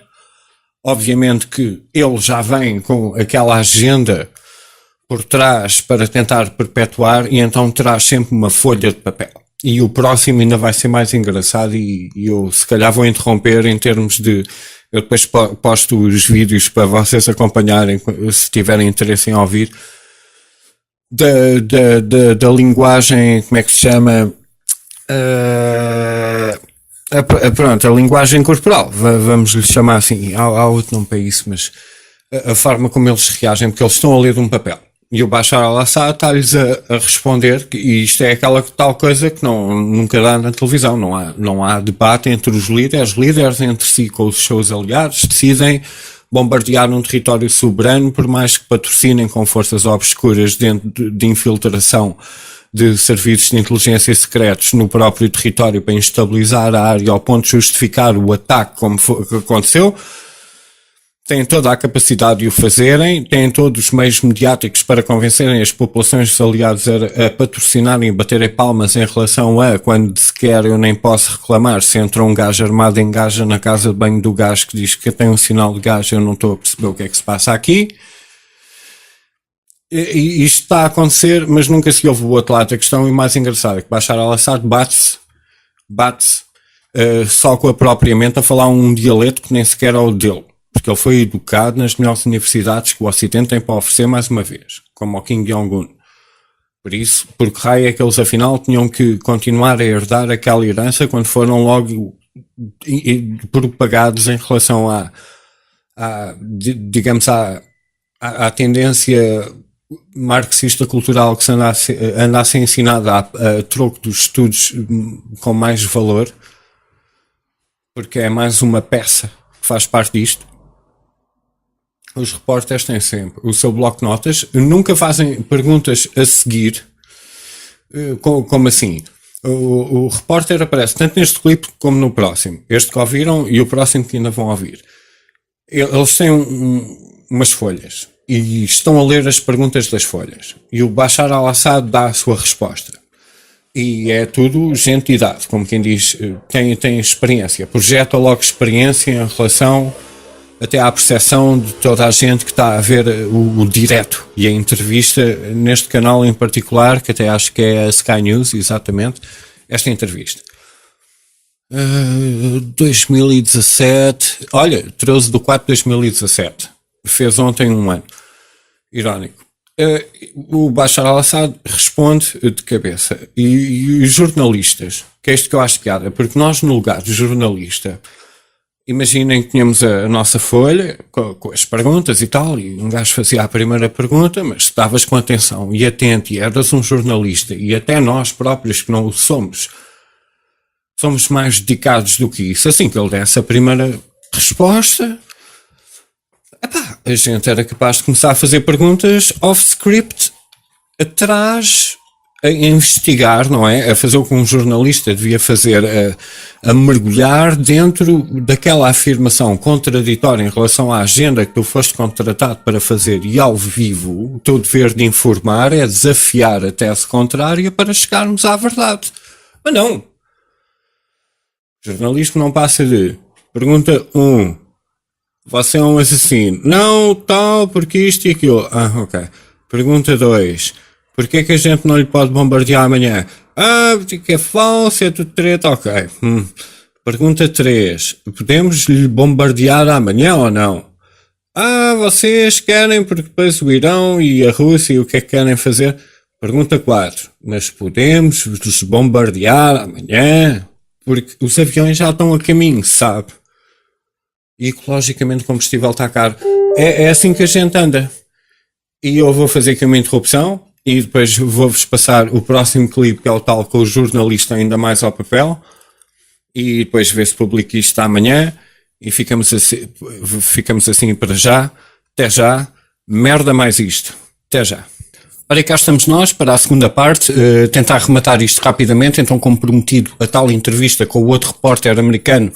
obviamente que ele já vem com aquela agenda por trás para tentar perpetuar e então traz sempre uma folha de papel. E o próximo ainda vai ser mais engraçado e eu se calhar vou interromper em termos de... Eu depois posto os vídeos para vocês acompanharem, se tiverem interesse em ouvir, da linguagem, como é que se chama? Pronto, a linguagem corporal, vamos lhe chamar assim. Há outro nome para isso, mas a forma como eles reagem, porque eles estão a ler de um papel. E o Bashar al-Assad está-lhes a responder, e isto é aquela tal coisa que nunca dá na televisão, não há debate entre os líderes entre si com os seus aliados, decidem bombardear um território soberano, por mais que patrocinem com forças obscuras de infiltração de serviços de inteligência secretos no próprio território para instabilizar a área ao ponto de justificar o ataque como que aconteceu. Têm toda a capacidade de o fazerem, têm todos os meios mediáticos para convencerem as populações dos aliados a patrocinarem e baterem palmas em relação a quando sequer eu nem posso reclamar se entra um gajo armado em Gaza na casa de banho do gajo que diz que tem um sinal de gás, eu não estou a perceber o que é que se passa aqui. E isto está a acontecer, mas nunca se ouve o outro lado da questão. E o mais engraçado é que Bashar al-Assad bate-se só com a própria mente a falar um dialeto que nem sequer é o dele. Porque ele foi educado nas melhores universidades que o Ocidente tem para oferecer, mais uma vez, como o Kim Jong-un. Por isso, por que raio é que eles afinal tinham que continuar a herdar aquela herança quando foram logo propagados em relação à tendência marxista cultural que se anda a ser ensinada a troco dos estudos com mais valor, porque é mais uma peça que faz parte disto. Os repórteres têm sempre o seu bloco de notas, nunca fazem perguntas a seguir, como assim? O repórter aparece tanto neste clipe como no próximo, este que ouviram e o próximo que ainda vão ouvir. Eles têm umas folhas e estão a ler as perguntas das folhas e o Bashar al-Assad dá a sua resposta. E é tudo gente de idade, como quem diz, tem experiência, projeta logo experiência em relação até à percepção de toda a gente que está a ver o direto e a entrevista neste canal em particular, que até acho que é a Sky News, exatamente, esta entrevista. 2017, olha, 13/4/2017, fez ontem um ano, irónico. O Bashar al-Assad responde de cabeça e os jornalistas, que é isto que eu acho piada, porque nós no lugar do jornalista, imaginem que tínhamos a nossa folha com as perguntas e tal, e um gajo fazia a primeira pergunta, mas se estavas com atenção e atento e eras um jornalista, e até nós próprios que não o somos mais dedicados do que isso, assim que ele desse a primeira resposta, a gente era capaz de começar a fazer perguntas off-script, atrás, a investigar, não é? A fazer o que um jornalista devia fazer, a mergulhar dentro daquela afirmação contraditória em relação à agenda que tu foste contratado para fazer e ao vivo. O teu dever de informar é desafiar a tese contrária para chegarmos à verdade. Mas não. O jornalismo não passa de pergunta 1. Você é um assassino. Não, tal, porque isto e aquilo. Ah, ok. Pergunta 2. Porquê que a gente não lhe pode bombardear amanhã? Ah, porque é falso, é tudo treta, ok. Pergunta 3. Podemos lhe bombardear amanhã ou não? Ah, vocês querem, porque depois o Irão e a Rússia e o que é que querem fazer? Pergunta 4. Mas podemos lhes bombardear amanhã? Porque os aviões já estão a caminho, sabe? E ecologicamente o combustível está caro. É assim que a gente anda. E eu vou fazer aqui uma interrupção. E depois vou-vos passar o próximo clipe, que é o tal com o jornalista ainda mais ao papel. E depois ver se publico isto amanhã. E ficamos assim para já. Até já. Merda mais isto. Até já. Ora, e cá estamos nós para a segunda parte. Tentar rematar isto rapidamente. Então, como prometido, a tal entrevista com o outro repórter americano.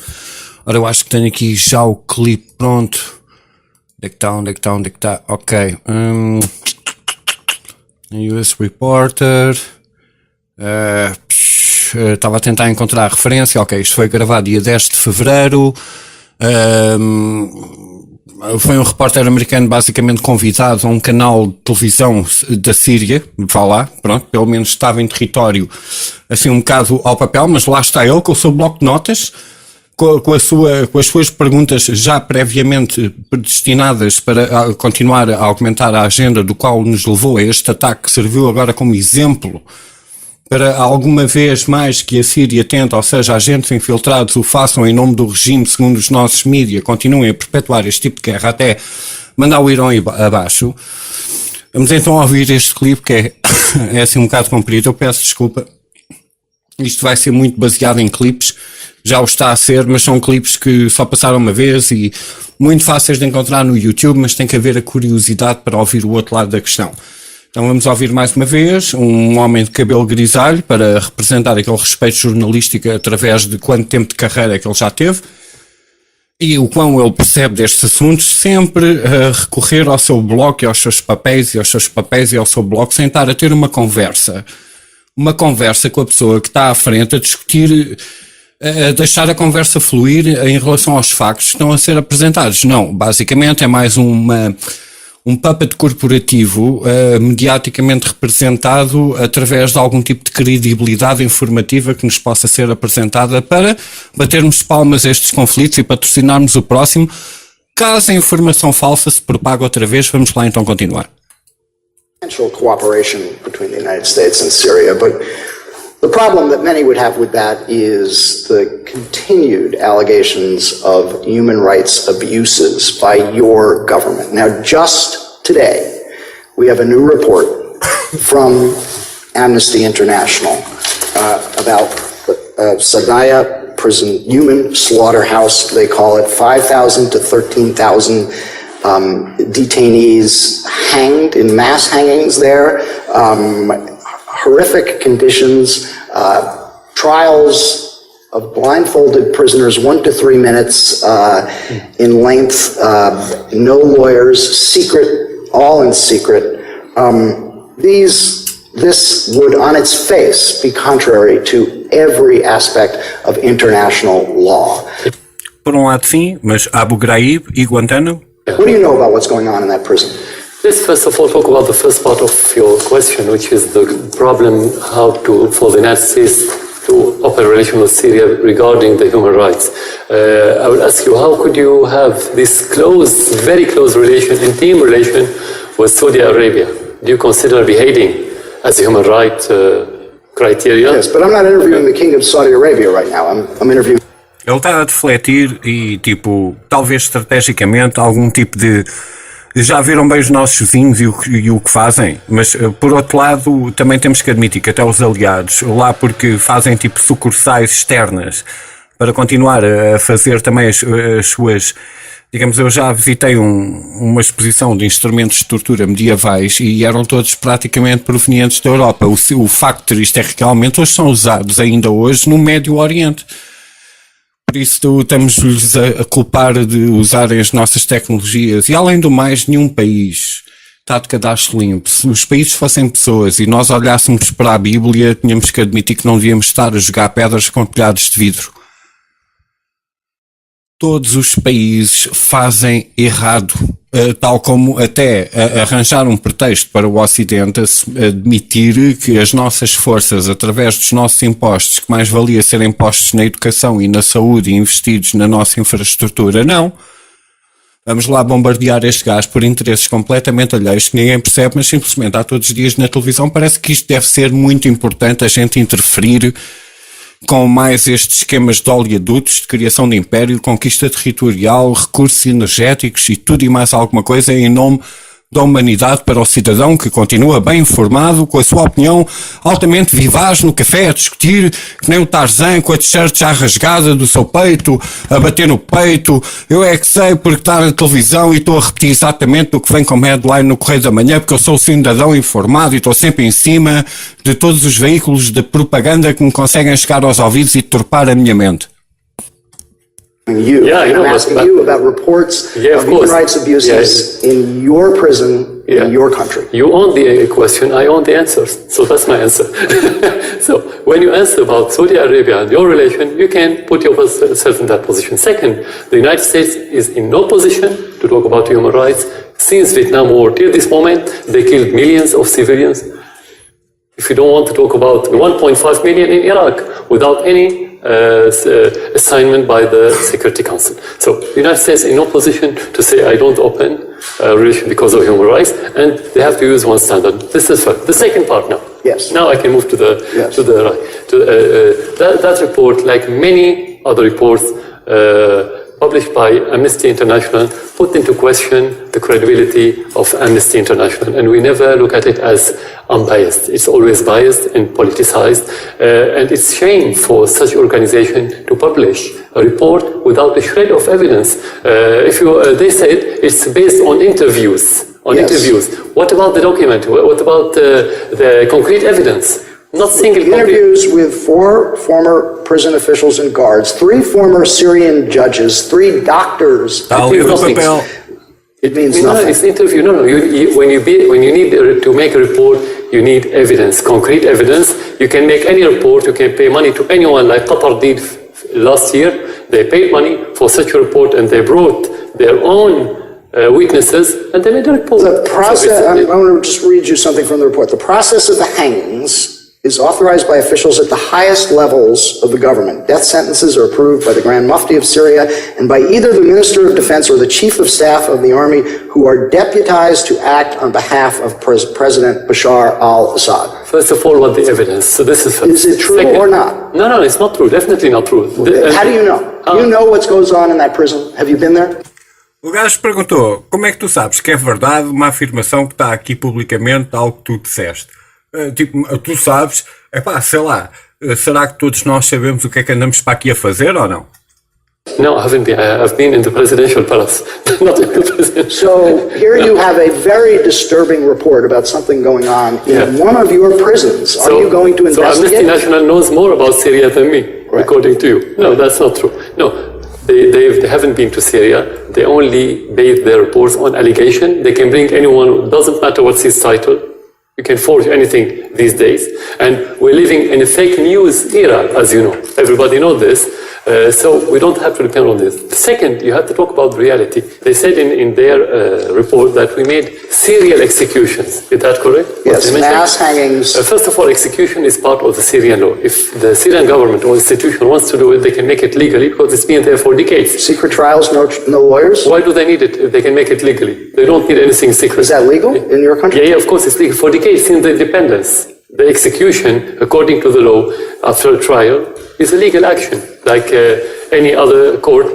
Ora, eu acho que tenho aqui já o clipe pronto. Onde é que está? Ok. US Reporter, estava a tentar encontrar a referência, ok, isto foi gravado dia 10 de fevereiro, foi um repórter americano basicamente convidado a um canal de televisão da Síria, vá lá, pronto, pelo menos estava em território assim um bocado ao papel, mas lá está ele com o seu bloco de notas, com as suas perguntas já previamente predestinadas para continuar a aumentar a agenda do qual nos levou a este ataque, que serviu agora como exemplo para alguma vez mais que a Síria tenta, ou seja, agentes infiltrados o façam em nome do regime, segundo os nossos mídias, continuem a perpetuar este tipo de guerra até mandar o Irão abaixo. Vamos então ouvir este clipe que é assim um bocado comprido, eu peço desculpa. Isto vai ser muito baseado em clipes, já o está a ser, mas são clipes que só passaram uma vez e muito fáceis de encontrar no YouTube, mas tem que haver a curiosidade para ouvir o outro lado da questão. Então vamos ouvir mais uma vez um homem de cabelo grisalho para representar aquele respeito jornalístico através de quanto tempo de carreira que ele já teve e o quão ele percebe destes assuntos, sempre a recorrer ao seu blog e aos seus papéis e ao seu blog, sem estar a ter uma conversa com a pessoa que está à frente a discutir, a deixar a conversa fluir em relação aos factos que estão a ser apresentados. Não, basicamente é mais um puppet corporativo mediaticamente representado através de algum tipo de credibilidade informativa que nos possa ser apresentada para batermos palmas a estes conflitos e patrocinarmos o próximo. Caso a informação falsa se propague outra vez, vamos lá então continuar. Potential cooperation between the United States and Syria, but the problem that many would have with that is the continued allegations of human rights abuses by your government. Now, just today, we have a new report from Amnesty International about Sadaya prison, human slaughterhouse, they call it, 5,000 to 13,000 detainees hanged in mass hangings there, horrific conditions, trials of blindfolded prisoners, 1 to 3 minutes in length, no lawyers, secret, all in secret. This would on its face be contrary to every aspect of international law. Por lado sim, mas Abu Ghraib e Guantánamo? What do you know about what's going on in that prison? Let's first of all talk about the first part of your question, which is the problem for the United States to open a relation with Syria regarding the human rights. I would ask you, how could you have this close, very close relation, intimate relation with Saudi Arabia? Do you consider beheading as a human right criteria? Yes, but I'm not interviewing the King of Saudi Arabia right now. I'm interviewing... Ele está a defletir e, talvez estrategicamente, algum tipo de... Já viram bem os nossos vizinhos e o que fazem, mas, por outro lado, também temos que admitir que até os aliados, lá porque fazem, sucursais externas para continuar a fazer também as suas Digamos, eu já visitei uma exposição de instrumentos de tortura medievais e eram todos praticamente provenientes da Europa. O facto triste é que realmente hoje são usados ainda hoje no Médio Oriente. Por isso estamos-lhes a culpar de usarem as nossas tecnologias. E além do mais, nenhum país está de cadastro limpo. Se os países fossem pessoas e nós olhássemos para a Bíblia, tínhamos que admitir que não devíamos estar a jogar pedras com telhados de vidro. Todos os países fazem errado, tal como até arranjar um pretexto para o Ocidente admitir que as nossas forças, através dos nossos impostos, que mais valia serem postos na educação e na saúde e investidos na nossa infraestrutura, não. Vamos lá bombardear este gás por interesses completamente alheios que ninguém percebe, mas simplesmente há todos os dias na televisão. Parece que isto deve ser muito importante, a gente interferir com mais estes esquemas de oleodutos, de criação de império, conquista territorial, recursos energéticos e tudo e mais alguma coisa em nome da humanidade para o cidadão que continua bem informado, com a sua opinião altamente vivaz no café a discutir, que nem o Tarzan com a t-shirt já rasgada do seu peito, a bater no peito. Eu é que sei porque está na televisão e estou a repetir exatamente o que vem como headline no Correio da Manhã, porque eu sou cidadão informado e estou sempre em cima de todos os veículos de propaganda que me conseguem chegar aos ouvidos e deturpar a minha mente. You. Yeah, I know, I'm asking you about reports Yeah, of of human course. rights abuses in your prison, in your country. You own the question, I own the answers. So that's my answer. So when you answer about Saudi Arabia and your relation, you can put yourself in that position. Second, the United States is in no position to talk about human rights. Since Vietnam War till this moment, they killed millions of civilians. If you don't want to talk about 1.5 million in Iraq without any assignment by the Security Council. So the United States is in no position to say, I don't open relation because of human rights, and they have to use one standard. This is fair. The second part now. Yes. Now I can move to the Yes. that report, like many other reports published by Amnesty International, put into question the credibility of Amnesty International, and we never look at it as unbiased. It's always biased and politicized, and it's shame for such organization to publish a report without a shred of evidence. They said it's based on interviews. Yes. What about the document? What about the concrete evidence? Not single Interviews with 4 former prison officials and guards, 3 former Syrian judges, 3 doctors. Está ali no papel. It means No, nothing. it's interview. No. When you need to make a report, you need evidence, concrete evidence. You can make any report. You can pay money to anyone, like Qatar did last year. They paid money for such a report, and they brought their own witnesses, and they made a report. The process, So I'm going to just read you something from the report. The process of the hangings is authorized by officials at the highest levels of the government. Death sentences are approved by the Grand Mufti of Syria and by either the Minister of Defense or the Chief of Staff of the Army, who are deputized to act on behalf of President Bashar al-Assad. First of all, what the evidence? So this is. Is it true or not? No, it's not true. Definitely not true. How do you know? Do you know what goes on in that prison? Have you been there? O gajo perguntou, como é que tu sabes que é verdade uma afirmação que está aqui publicamente, algo que tu disseste? Tu sabes, sei lá, será que todos nós sabemos o que é que andamos para aqui a fazer ou não? No, I haven't been. I've been in the presidential palace, not in the presidential. So here you have a very disturbing report about something going on in one of your prisons. Are you going to So Amnesty investigate? International knows more about Syria than me, according to you. No, that's not true. No, they haven't been to Syria. They only base their reports on allegation. They can bring anyone. Doesn't matter what's his title. You can forge anything these days. And we're living in a fake news era, as you know. Everybody knows this. So we don't have to depend on this. Second, you have to talk about reality. They said in their report that we made serial executions. Is that correct? Yes, What they mentioned? mass hangings. First of all, execution is part of the Syrian law. If the Syrian government or institution wants to do it, they can make it legally because it's been there for decades. Secret trials, no lawyers? Why do they need it if they can make it legally? They don't need anything secret. Is that legal in your country? Yeah, of course it's legal. For decades since the independence, the execution, according to the law, after a trial, is a legal action, like any other court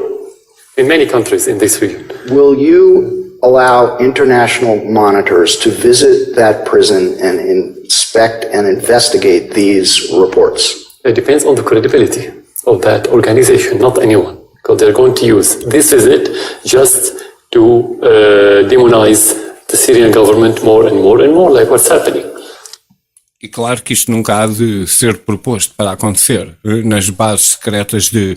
in many countries in this region. Will you allow international monitors to visit that prison and inspect and investigate these reports? It depends on the credibility of that organization, not anyone. because they're going to use this visit just to demonize the Syrian government more and more and more, like what's happening. E claro que isto nunca há de ser proposto para acontecer. Nas bases secretas de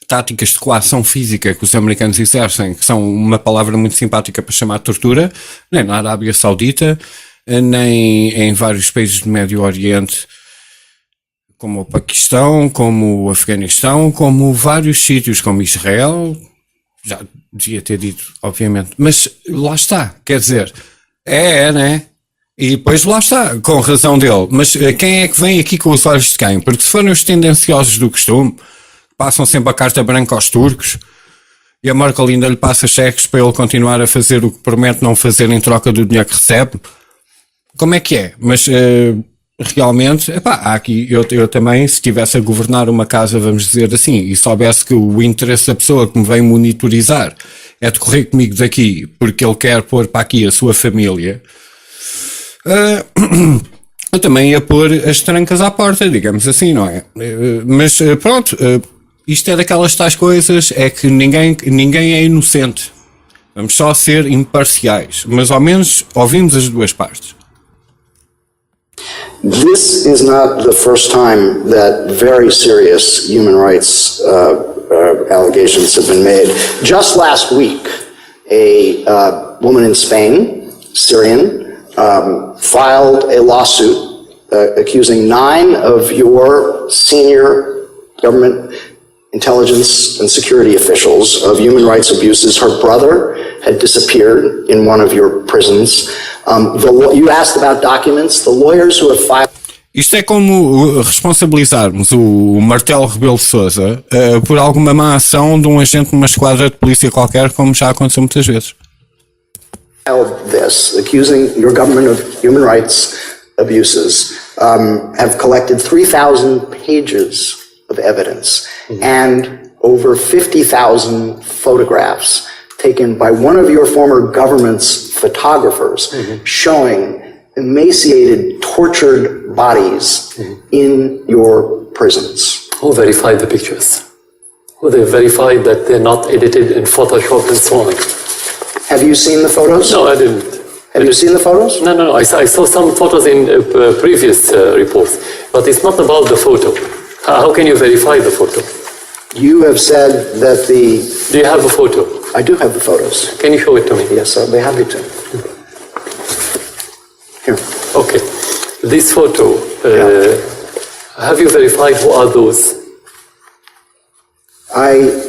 táticas de coação física que os americanos exercem, que são uma palavra muito simpática para chamar de tortura, nem na Arábia Saudita, nem em vários países do Médio Oriente, como o Paquistão, como o Afeganistão, como vários sítios, como Israel, já devia ter dito, obviamente, mas lá está, quer dizer, né? E depois lá está, com razão dele, mas quem é que vem aqui com os olhos de quem? Porque se forem os tendenciosos do costume, passam sempre a carta branca aos turcos, e a Merkel ainda lhe passa cheques para ele continuar a fazer o que promete não fazer em troca do dinheiro que recebe. Como é que é? Mas realmente, há aqui, eu também, se estivesse a governar uma casa, vamos dizer assim, e soubesse que o interesse da pessoa que me vem monitorizar é de correr comigo daqui, porque ele quer pôr para aqui a sua família, eu também ia pôr as trancas à porta, digamos assim, não é? Mas pronto, isto é daquelas tais coisas, é que ninguém é inocente. Vamos só ser imparciais, mas ao menos ouvimos as duas partes. This is not the first time that very serious human rights allegations have been made. Just last week, a woman in Spain, Syrian, filed a lawsuit accusing 9 of your senior government intelligence and security officials of human rights abuses. Her brother had disappeared in one of your prisons. You asked about documents. The lawyers who have filed... Isto é como responsabilizarmos o Martelo Rebelo de Sousa por alguma má ação de um agente numa esquadra de polícia qualquer, como já aconteceu muitas vezes. This, accusing your government of human rights abuses, have collected 3,000 pages of evidence and over 50,000 photographs taken by one of your former government's photographers showing emaciated, tortured bodies in your prisons. Who verified the pictures? Who they verified that they're not edited in Photoshop and so on? Have you seen the photos? No, I didn't. Have you seen the photos? No. I saw some photos in previous reports, but it's not about the photo. How can you verify the photo? You have said that the... Do you have a photo? I do have the photos. Can you show it to me? Yes, I'll be happy to. Here. Okay. This photo, have you verified who are those?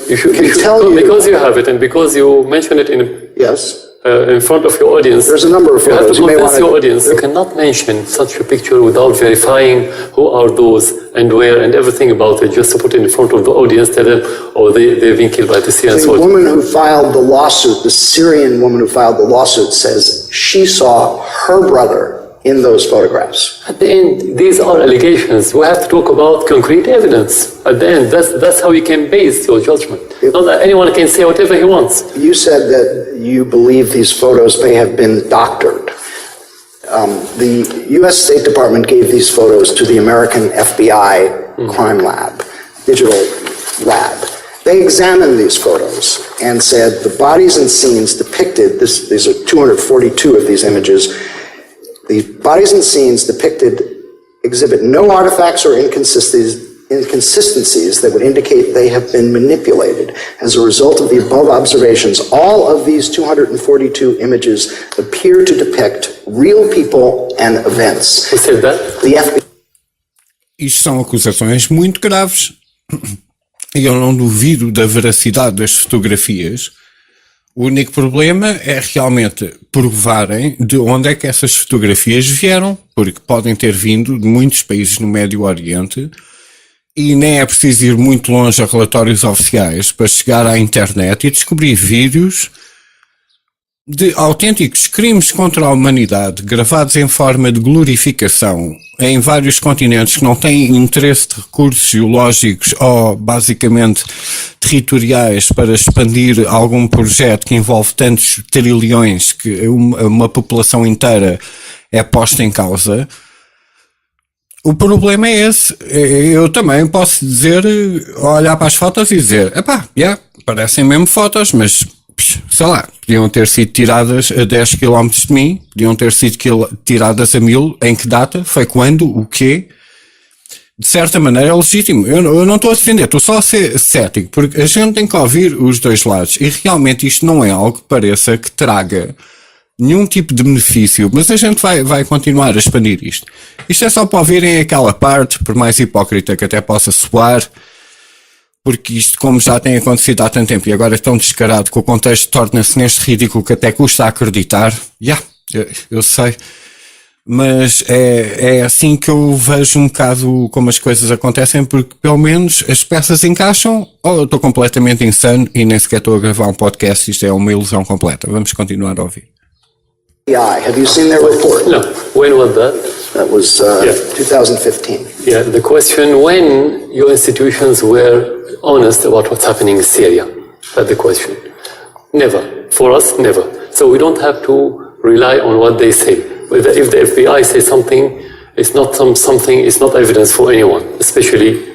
You can tell you... Because you have it and because you mentioned it in front of your audience. There's a number of photos. You have to convince your audience. You cannot mention such a picture without verifying who are those and where and everything about it, just to put it in front of the audience, tell them, they've been killed by the Syrian soldiers. The woman who filed the lawsuit, the Syrian woman who filed the lawsuit, says she saw her brother in those photographs. At the end, these are allegations. We have to talk about concrete evidence. At the end, that's how you can base your judgment. Not that anyone can say whatever he wants. You said that you believe these photos may have been doctored. The U.S. State Department gave these photos to the American FBI crime lab, digital lab. They examined these photos and said the bodies and scenes depicted, these are 242 of these images, the bodies and scenes depicted exhibit no artifacts or inconsistencies that would indicate they have been manipulated. As a result of the above observations, all of these 242 images appear to depict real people and events. Who said that? The FBI. Isto são acusações muito graves. E eu não duvido da veracidade das fotografias. O único problema é realmente provarem de onde é que essas fotografias vieram, porque podem ter vindo de muitos países no Médio Oriente e nem é preciso ir muito longe a relatórios oficiais para chegar à internet e descobrir vídeos de autênticos crimes contra a humanidade gravados em forma de glorificação em vários continentes que não têm interesse de recursos geológicos ou basicamente territoriais para expandir algum projeto que envolve tantos trilhões que uma população inteira é posta em causa. O problema é esse. Eu também posso dizer, olhar para as fotos e dizer, parecem mesmo fotos, mas, sei lá, podiam ter sido tiradas a 10 km de mim, podiam ter sido tiradas a 1000, em que data, foi quando, o quê? De certa maneira é legítimo. Eu não estou a defender, estou só a ser cético, porque a gente tem que ouvir os dois lados, e realmente isto não é algo que pareça que traga nenhum tipo de benefício, mas a gente vai continuar a expandir isto. Isto é só para ouvirem aquela parte, por mais hipócrita que até possa soar, porque isto, como já tem acontecido há tanto tempo e agora é tão descarado que o contexto torna-se neste ridículo que até custa acreditar. Eu sei. Mas é assim que eu vejo um bocado como as coisas acontecem, porque pelo menos as peças encaixam, ou eu estou completamente insano e nem sequer estou a gravar um podcast, isto é uma ilusão completa. Vamos continuar a ouvir. Have you seen their report? No. When was that? That was 2015. Yeah, the question when your institutions were honest about what's happening in Syria. That's the question. Never. For us, never. So we don't have to rely on what they say. If the FBI says something, it's not something. It's not evidence for anyone, especially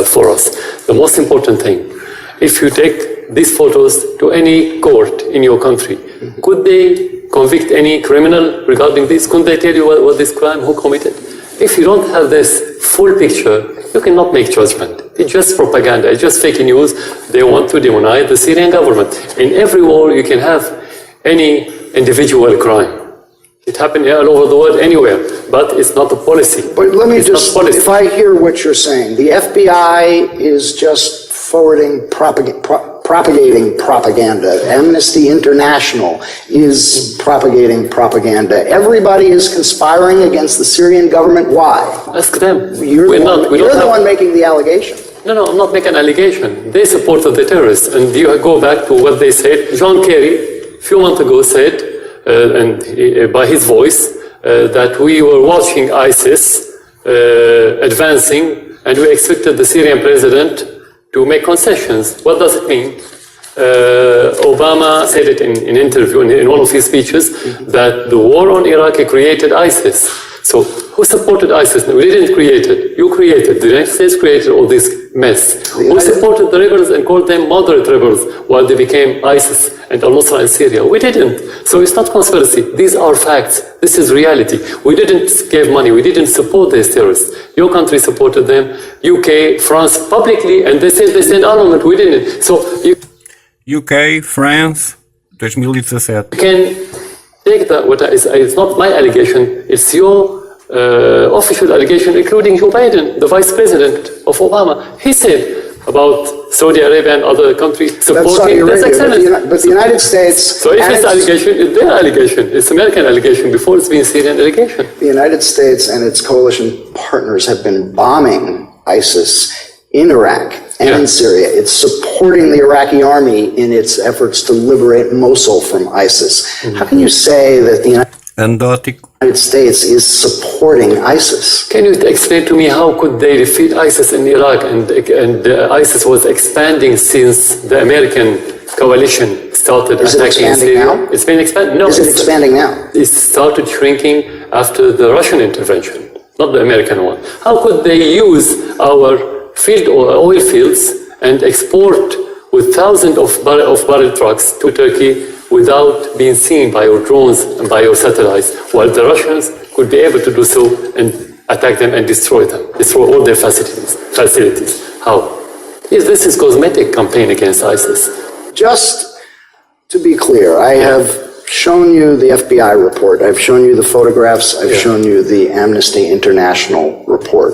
for us. The most important thing, if you take these photos to any court in your country, could they convict any criminal regarding this? Couldn't they tell you what this crime, who committed? If you don't have this full picture, you cannot make judgment. It's just propaganda. It's just fake news. They want to demonize the Syrian government. In every war, you can have any individual crime. It happened all over the world, anywhere, but it's not a policy. But let me it's just, if I hear what you're saying, the FBI is just forwarding propagating propaganda. Amnesty International is propagating propaganda. Everybody is conspiring against the Syrian government. Why? Ask them. You're the one making the allegation. No, I'm not making an allegation. They supported the terrorists. And you go back to what they said. John Kerry, a few months ago, said, by his voice, that we were watching ISIS advancing, and we expected the Syrian president to make concessions. What does it mean? Obama said it in an interview, in one of his speeches, that the war on Iraq created ISIS. So who supported ISIS? No, we didn't create it. You created. The United States created all this mess. Who supported the rebels and called them moderate rebels while they became ISIS and al-Nusra in Syria? We didn't. So it's not conspiracy. These are facts. This is reality. We didn't give money. We didn't support these terrorists. Your country supported them. UK, France, publicly, and they said they sent armament. We didn't. So you UK, France, 2017. can take that. It's not my allegation. It's your official allegation, including Joe Biden, the vice president of Obama. He said about Saudi Arabia and other countries supporting. Saudi Arabia, excellent. but the United States. So if it's allegation, it's their allegation. It's American allegation before it's been Syrian allegation. The United States and its coalition partners have been bombing ISIS in Iraq and in Syria. It's supporting the Iraqi army in its efforts to liberate Mosul from ISIS. How can you say that the United States is supporting ISIS? Can you explain to me how could they defeat ISIS in Iraq and ISIS was expanding since the American coalition started attacking Syria? Now? It's been expanding. No, is it expanding now? It started shrinking after the Russian intervention, not the American one. How could they use our field or oil fields and export with thousands of barrel trucks to Turkey without being seen by your drones and by your satellites, while the Russians could be able to do so and attack them and destroy all their facilities? How? Yes, this is cosmetic campaign against ISIS. Just to be clear, I have shown you the FBI report. I've shown you the photographs. I've shown you the Amnesty International report.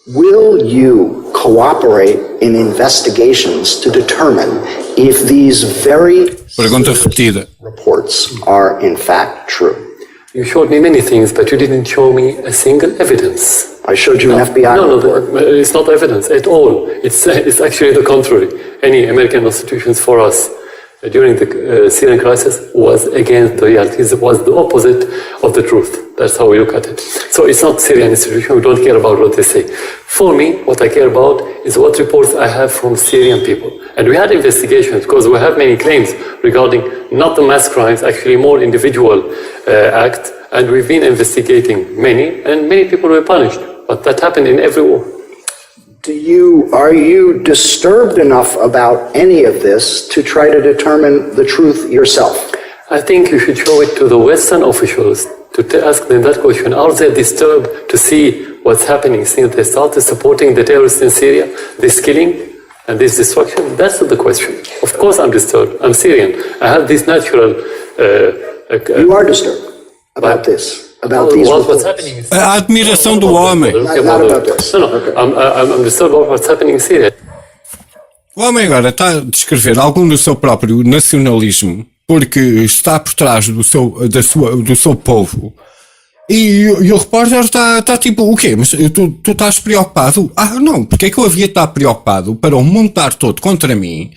Will you cooperate in investigations to determine if these very Pergunta repetida. reports are in fact true? You showed me many things, but you didn't show me a single evidence. I showed you an FBI report. No, it's not evidence at all. It's actually the contrary. Any American institutions for us during the Syrian crisis was against the realities. It was the opposite of the truth. That's how we look at it. So it's not Syrian institution. We don't care about what they say. For me, what I care about is what reports I have from Syrian people. And we had investigations because we have many claims regarding not the mass crimes, actually more individual acts. And we've been investigating many, and many people were punished. But that happened in every war. Are you disturbed enough about any of this to try to determine the truth yourself? I think you should show it to the Western officials to ask them that question. Are they disturbed to see what's happening since they started supporting the terrorists in Syria, this killing and this destruction? That's the question. Of course I'm disturbed. I'm Syrian. I have this natural... You are disturbed about this? About these what's happening in Syria? A admiração do homem. Not about this. No, I'm disturbed about what's happening in Syria. O homem agora está a descrever algum do seu próprio nacionalismo porque está por trás do seu povo. E o repórter está tipo, o quê? Mas tu estás preocupado? Ah, não, porque é que eu havia de estar preocupado para o montar todo contra mim,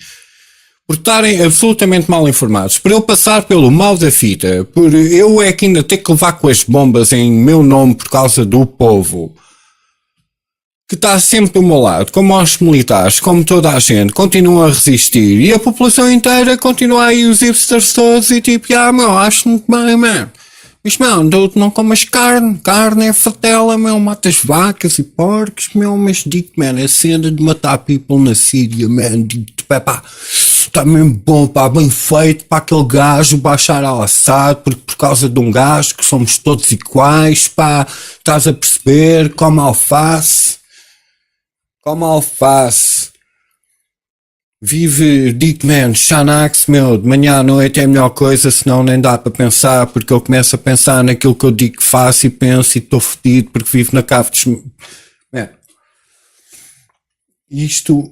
por estarem absolutamente mal informados, para eu passar pelo mal da fita, por eu é que ainda ter que levar com as bombas em meu nome por causa do povo, que está sempre do meu lado, como os militares, como toda a gente, continuam a resistir, e a população inteira continua aí, os hipsters todos, e tipo, meu, acho muito bem, mano. Mas, meu, não comas carne é fatela, meu, matas vacas e porcos, meu, mas digo-te, man, a cena de matar people na Síria, man, digo-te, pá, está mesmo bom, pá, bem feito, para aquele gajo, Bashar al-Assad, porque por causa de um gajo que somos todos iguais, pá, estás a perceber, come alface, vive, digo, man, Xanax, meu, de manhã à noite é a melhor coisa, senão nem dá para pensar, porque eu começo a pensar naquilo que eu digo que faço e penso e estou fedido porque vivo na cave dos... Man. Isto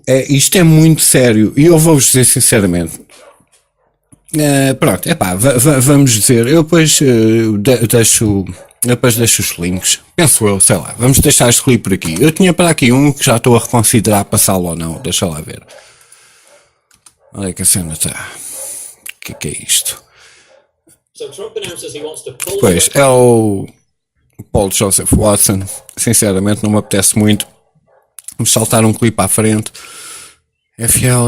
é muito sério e eu vou-vos dizer sinceramente. Pronto, vamos dizer, eu depois deixo os links, penso eu, sei lá, vamos deixar este clipe por aqui. Eu tinha para aqui um que já estou a reconsiderar passá-lo ou não, deixa lá ver. Olha que a cena está. O que é isto? Pois, é o Paul Joseph Watson. Sinceramente não me apetece muito. Vamos saltar um clipe à frente. É fiel.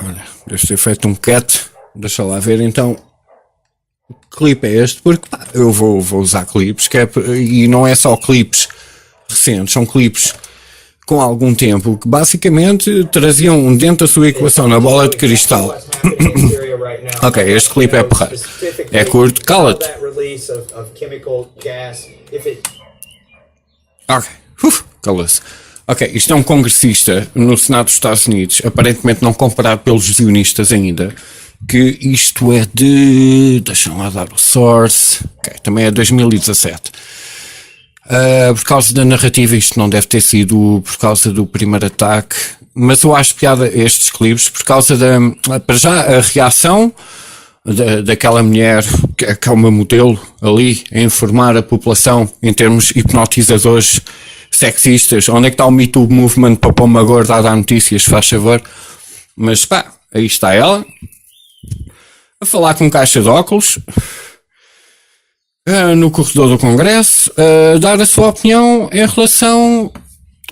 Olha, devo ter feito um cat. Deixa lá ver então. Que clipe é este? Porque eu vou usar clipes, e não é só clipes recentes, são clipes com algum tempo, que basicamente traziam dentro da sua equação na bola de cristal. Ok, este clipe é porra. É curto, cala-te. Ok, cala-se. Ok, isto é um congressista no Senado dos Estados Unidos, aparentemente não comprado pelos sionistas ainda, que isto é de... deixa-me lá dar o source. Ok, também é 2017. Por causa da narrativa, isto não deve ter sido por causa do primeiro ataque, mas eu acho piada estes clipes por causa para já, a reação daquela mulher, que é uma modelo ali, a informar a população em termos hipnotizadores sexistas. Onde é que está o Me Too Movement para pôr uma gorda a dar notícias, faz favor? Mas aí está ela, a falar com caixa de óculos, no corredor do Congresso, dar a sua opinião em relação...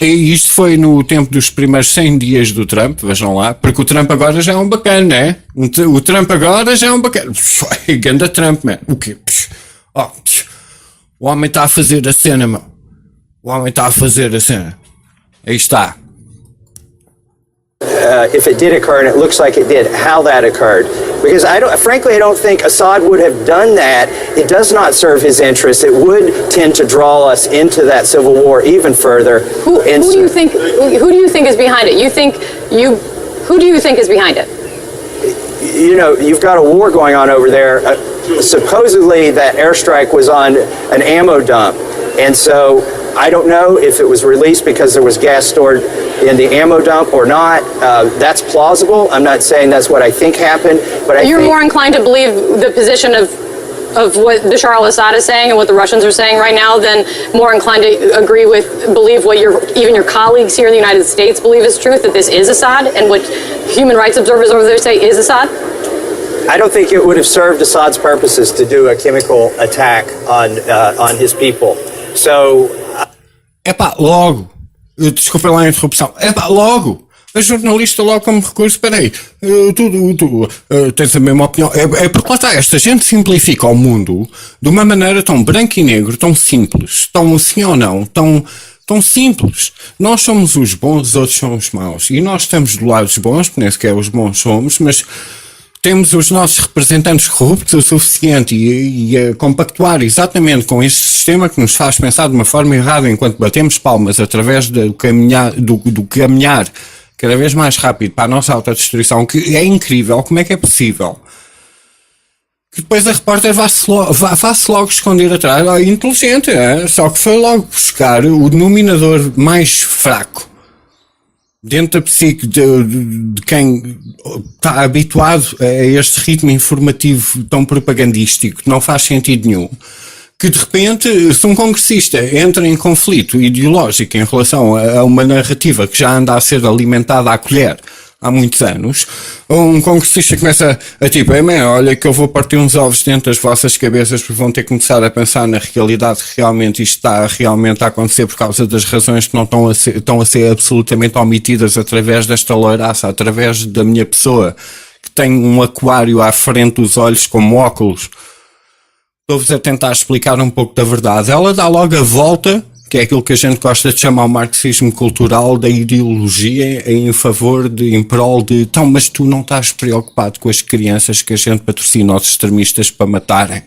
E isto foi no tempo dos primeiros 100 dias do Trump, vejam lá, porque o Trump agora já é um bacana, né? O Trump agora já é um bacana. Ganda Trump, man. O quê? O homem está a fazer a cena, meu. O homem está a fazer a cena. Aí está. If it did occur, and it looks like it did, how that occurred. Because frankly, I don't think Assad would have done that. It does not serve his interests. It would tend to draw us into that civil war even further. Who do you think is behind it? Who do you think is behind it? You know, you've got a war going on over there. Supposedly that airstrike was on an ammo dump. And so I don't know if it was released because there was gas stored in the ammo dump or not. That's plausible. I'm not saying that's what I think happened, but You're more inclined to believe the position of what Bashar al-Assad is saying and what the Russians are saying right now than more inclined to believe what even your colleagues here in the United States believe is truth, that this is Assad, and what human rights observers over there say is Assad? I don't think it would have served Assad's purposes to do a chemical attack on his people. So Logo, Desculpa lá a interrupção. Logo! A jornalista logo como recurso, peraí, tu tens a mesma opinião. É porque lá está, esta gente simplifica o mundo de uma maneira tão branco e negro, tão simples, tão sim ou não, tão simples. Nós somos os bons, os outros são os maus. E nós estamos do lado dos bons, porque nem sequer os bons somos, mas temos os nossos representantes corruptos o suficiente e a compactuar exatamente com este sistema que nos faz pensar de uma forma errada enquanto batemos palmas através do caminhar cada vez mais rápido para a nossa autodestruição, que é incrível. Como é que é possível que depois a repórter vá-se logo esconder atrás? Inteligente, só que foi logo buscar o denominador mais fraco dentro da psique de quem está habituado a este ritmo informativo tão propagandístico, que não faz sentido nenhum. Que de repente, se um congressista entra em conflito ideológico em relação a uma narrativa que já anda a ser alimentada à colher há muitos anos, um congressista começa a tipo, olha que eu vou partir uns ovos dentro das vossas cabeças porque vão ter que começar a pensar na realidade que realmente isto está realmente a acontecer por causa das razões que não estão a ser absolutamente omitidas através desta loiraça, através da minha pessoa, que tem um aquário à frente dos olhos como óculos. Estou-vos a tentar explicar um pouco da verdade. Ela dá logo a volta, que é aquilo que a gente gosta de chamar o marxismo cultural, da ideologia em favor em prol de, então, mas tu não estás preocupado com as crianças que a gente patrocina aos extremistas para matarem?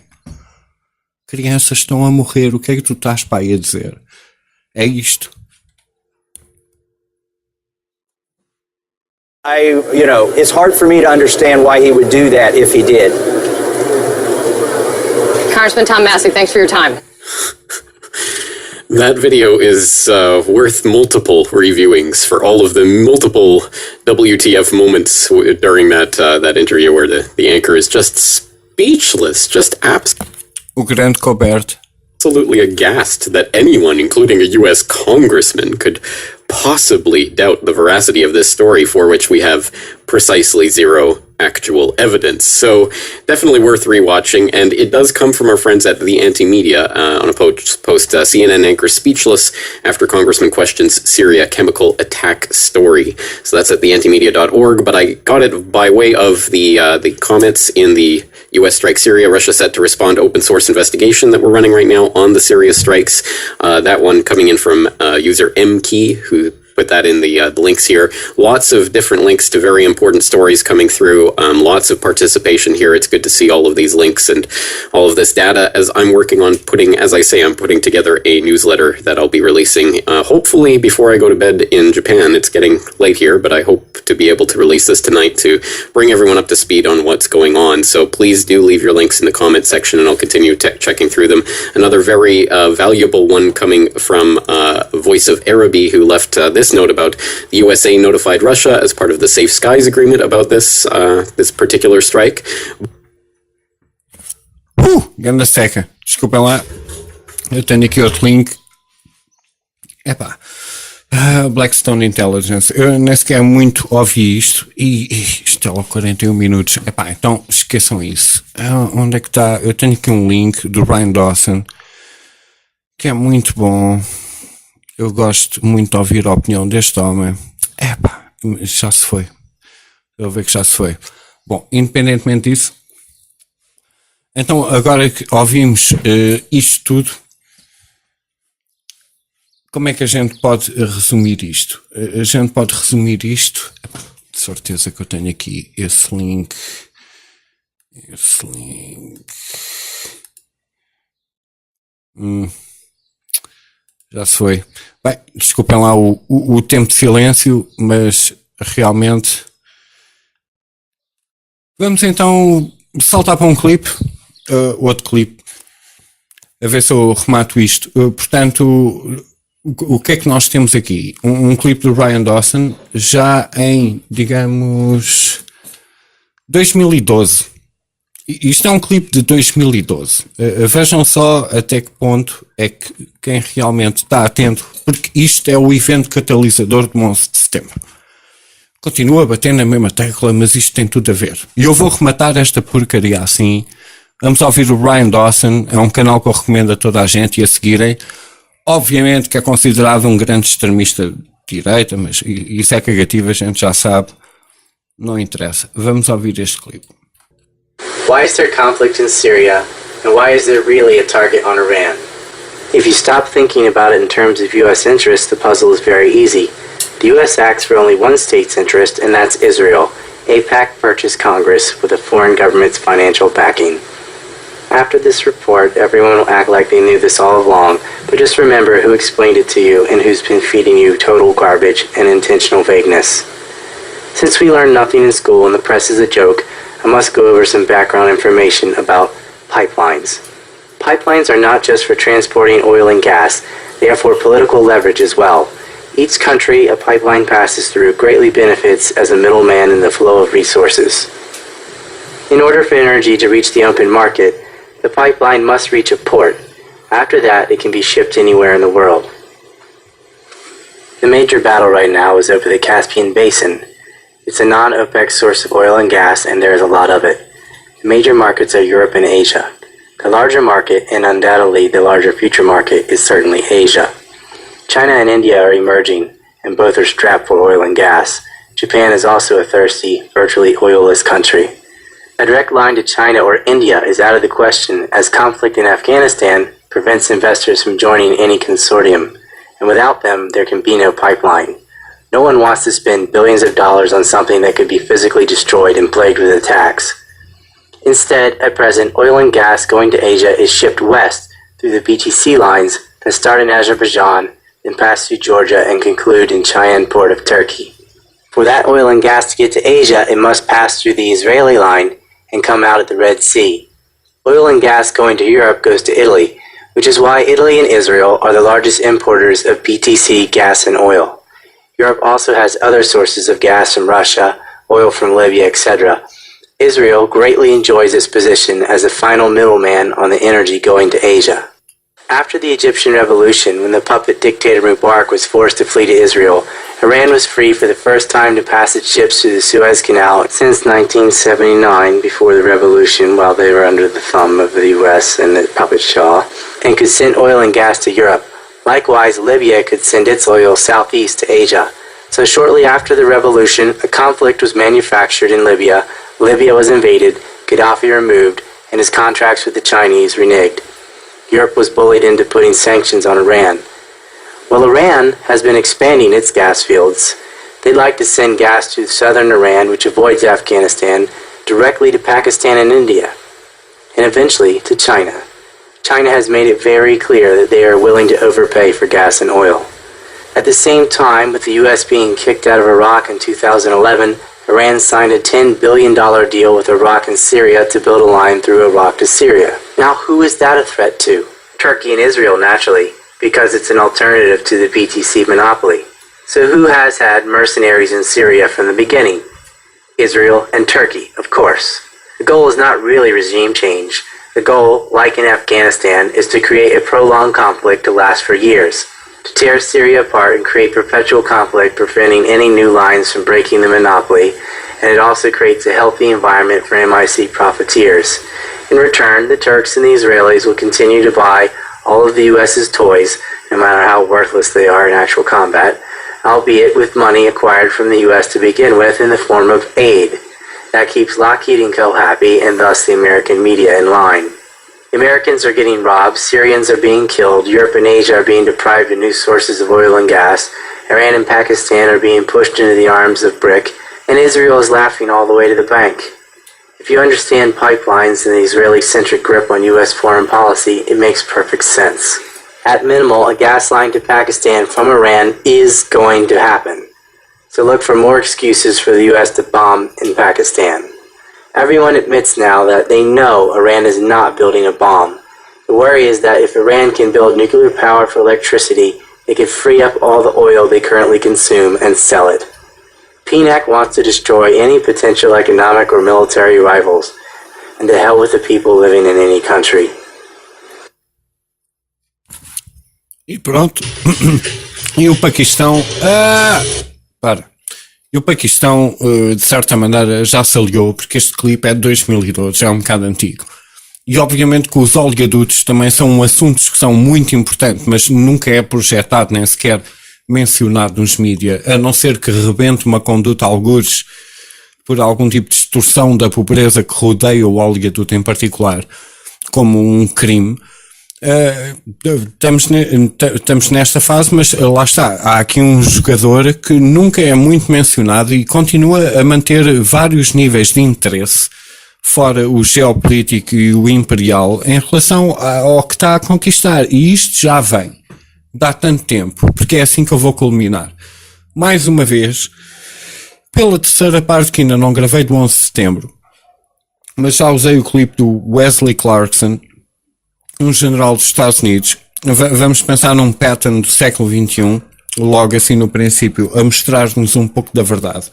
Crianças estão a morrer, o que é que tu estás para aí a dizer? É isto. It's hard for me to understand why he would do that if he did. Congressman Tom Massie, thanks for your time. That video is worth multiple reviewings for all of the multiple WTF moments during that interview where the anchor is just speechless, just O grande Colbert. Absolutely aghast that anyone, including a U.S. congressman, could possibly doubt the veracity of this story, for which we have precisely zero actual evidence. So definitely worth rewatching, and it does come from our friends at the Anti-Media on a post CNN anchor speechless after Congressman questions Syria chemical attack story. So that's at theantimedia.org, but I got it by way of the comments in the U.S. strike Syria, Russia set to respond open source investigation that we're running right now on the Syria strikes. That one coming in from user MKey, who put that in the links here. Lots of different links to very important stories coming through. Lots of participation here. It's good to see all of these links and all of this data as I'm working on I'm putting together a newsletter that I'll be releasing hopefully before I go to bed in Japan. It's getting late here, but I hope to be able to release this tonight to bring everyone up to speed on what's going on. So please do leave your links in the comment section and I'll continue checking through them. Another very valuable one coming from Voice of Araby, who left this note about the USA notified Russia as part of the Safe Skies agreement about this particular strike. Ganda seca. Desculpem lá. Eu tenho aqui outro link. Blackstone Intelligence. Eu nem sequer muito ouvi isto e isto é logo 41 minutos. Então esqueçam isso. Onde é que está? Eu tenho aqui um link do Ryan Dawson que é muito bom. Eu gosto muito de ouvir a opinião deste homem. Já se foi. Eu ver que já se foi. Bom, independentemente disso, então agora que ouvimos isto tudo, como é que a gente pode resumir isto? A gente pode resumir isto, de certeza que eu tenho aqui esse link. Já se foi. Bem, desculpem lá o tempo de silêncio, mas realmente vamos então saltar para um clipe, outro clipe, a ver se eu remato isto. Portanto, o que é que nós temos aqui? Um clipe do Ryan Dawson já em, digamos, 2012. Isto é um clipe de 2012. Vejam só até que ponto é que quem realmente está atento, porque isto é o evento catalisador do 11 de setembro. Continua a bater na mesma tecla, mas isto tem tudo a ver. E eu vou rematar esta porcaria assim. Vamos ouvir o Ryan Dawson, é um canal que eu recomendo a toda a gente e a seguirem. obviamente que é considerado um grande extremista de direita, mas isso é cagativo, a gente já sabe, não interessa. Vamos ouvir este clipe. Why is there conflict in Syria, and why is there really a target on Iran? If you stop thinking about it in terms of U.S. interests, the puzzle is very easy. The U.S. acts for only one state's interest, and that's Israel. AIPAC purchased Congress with a foreign government's financial backing. After this report, everyone will act like they knew this all along, but just remember who explained it to you and who's been feeding you total garbage and intentional vagueness. Since we learned nothing in school and the press is a joke, I must go over some background information about pipelines. Pipelines are not just for transporting oil and gas, they are for political leverage as well. Each country a pipeline passes through greatly benefits as a middleman in the flow of resources. In order for energy to reach the open market, the pipeline must reach a port. After that, it can be shipped anywhere in the world. The major battle right now is over the Caspian Basin. It's a non-OPEC source of oil and gas, and there is a lot of it. The major markets are Europe and Asia. The larger market, and undoubtedly the larger future market, is certainly Asia. China and India are emerging, and both are strapped for oil and gas. Japan is also a thirsty, virtually oilless country. A direct line to China or India is out of the question, as conflict in Afghanistan prevents investors from joining any consortium, and without them, there can be no pipeline. No one wants to spend billions of dollars on something that could be physically destroyed and plagued with attacks. Instead, at present, oil and gas going to Asia is shipped west through the BTC lines that start in Azerbaijan, then pass through Georgia and conclude in Cheyenne port of Turkey. For that oil and gas to get to Asia, it must pass through the Israeli line and come out at the Red Sea. Oil and gas going to Europe goes to Italy, which is why Italy and Israel are the largest importers of BTC gas and oil. Europe also has other sources of gas from Russia, oil from Libya, etc. Israel greatly enjoys its position as the final middleman on the energy going to Asia. After the Egyptian Revolution, when the puppet dictator Mubarak was forced to flee to Israel, Iran was free for the first time to pass its ships through the Suez Canal since 1979, before the revolution, while they were under the thumb of the US and the puppet Shah, and could send oil and gas to Europe. Likewise, Libya could send its oil southeast to Asia. So shortly after the revolution, a conflict was manufactured in Libya, Libya was invaded, Gaddafi removed, and his contracts with the Chinese reneged. Europe was bullied into putting sanctions on Iran. Well, Iran has been expanding its gas fields. They'd like to send gas to southern Iran, which avoids Afghanistan, directly to Pakistan and India, and eventually to China. China has made it very clear that they are willing to overpay for gas and oil. At the same time, with the U.S. being kicked out of Iraq in 2011, Iran signed a $10 billion deal with Iraq and Syria to build a line through Iraq to Syria. Now, who is that a threat to? Turkey and Israel, naturally, because it's an alternative to the BTC monopoly. So who has had mercenaries in Syria from the beginning? Israel and Turkey, of course. The goal is not really regime change. The goal, like in Afghanistan, is to create a prolonged conflict to last for years, to tear Syria apart and create perpetual conflict, preventing any new lines from breaking the monopoly, and it also creates a healthy environment for MIC profiteers. In return, the Turks and the Israelis will continue to buy all of the US's toys, no matter how worthless they are in actual combat, albeit with money acquired from the US to begin with in the form of aid. That keeps Lockheed & Co. happy, and thus the American media in line. The Americans are getting robbed, Syrians are being killed, Europe and Asia are being deprived of new sources of oil and gas, Iran and Pakistan are being pushed into the arms of BRIC, and Israel is laughing all the way to the bank. If you understand pipelines and the Israeli-centric grip on U.S. foreign policy, it makes perfect sense. At minimal, a gas line to Pakistan from Iran is going to happen. So look for more excuses for the U.S. to bomb in Pakistan. Everyone admits now that they know Iran is not building a bomb. The worry is that if Iran can build nuclear power for electricity, they could free up all the oil they currently consume and sell it. PNAC wants to destroy any potential economic or military rivals, and to hell with the people living in any country. E pronto. E o Paquistão... E o Paquistão, de certa maneira, já se aliou, porque este clipe é de 2012, já é um bocado antigo. E obviamente que os oleodutos também são um assunto de discussão muito importante, mas nunca é projetado, nem sequer mencionado nos mídia, a não ser que rebente uma conduta algures por algum tipo de distorção da pobreza que rodeia o oleoduto em particular, como um crime. Estamos nesta fase, mas lá está, há aqui um jogador que nunca é muito mencionado e continua a manter vários níveis de interesse, fora o geopolítico e o imperial, em relação ao que está a conquistar. E isto já vem, dá tanto tempo, porque é assim que eu vou culminar. Mais uma vez, pela terceira parte que ainda não gravei do 11 de setembro, mas já usei o clipe do Wesley Clarkson, um general dos Estados Unidos. Vamos pensar num pattern do século XXI, logo assim no princípio, a mostrar-nos um pouco da verdade.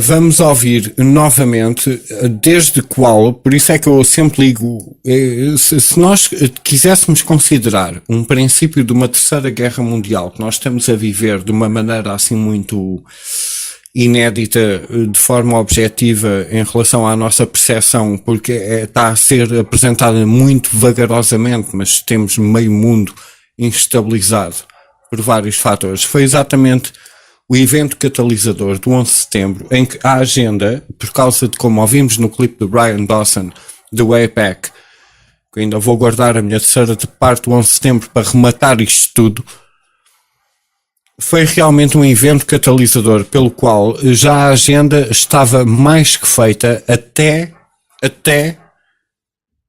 Vamos ouvir novamente desde qual, por isso é que eu sempre ligo, se nós quiséssemos considerar um princípio de uma terceira guerra mundial que nós estamos a viver de uma maneira assim muito inédita, de forma objetiva em relação à nossa percepção, porque está a ser apresentada muito vagarosamente, mas temos meio mundo instabilizado por vários fatores. Foi exatamente o evento catalisador do 11 de setembro, em que a agenda, por causa de como ouvimos no clipe do Brian Dawson, do AIPAC, que ainda vou guardar a minha terceira parte do 11 de setembro para rematar isto tudo, foi realmente um evento catalisador pelo qual já a agenda estava mais que feita até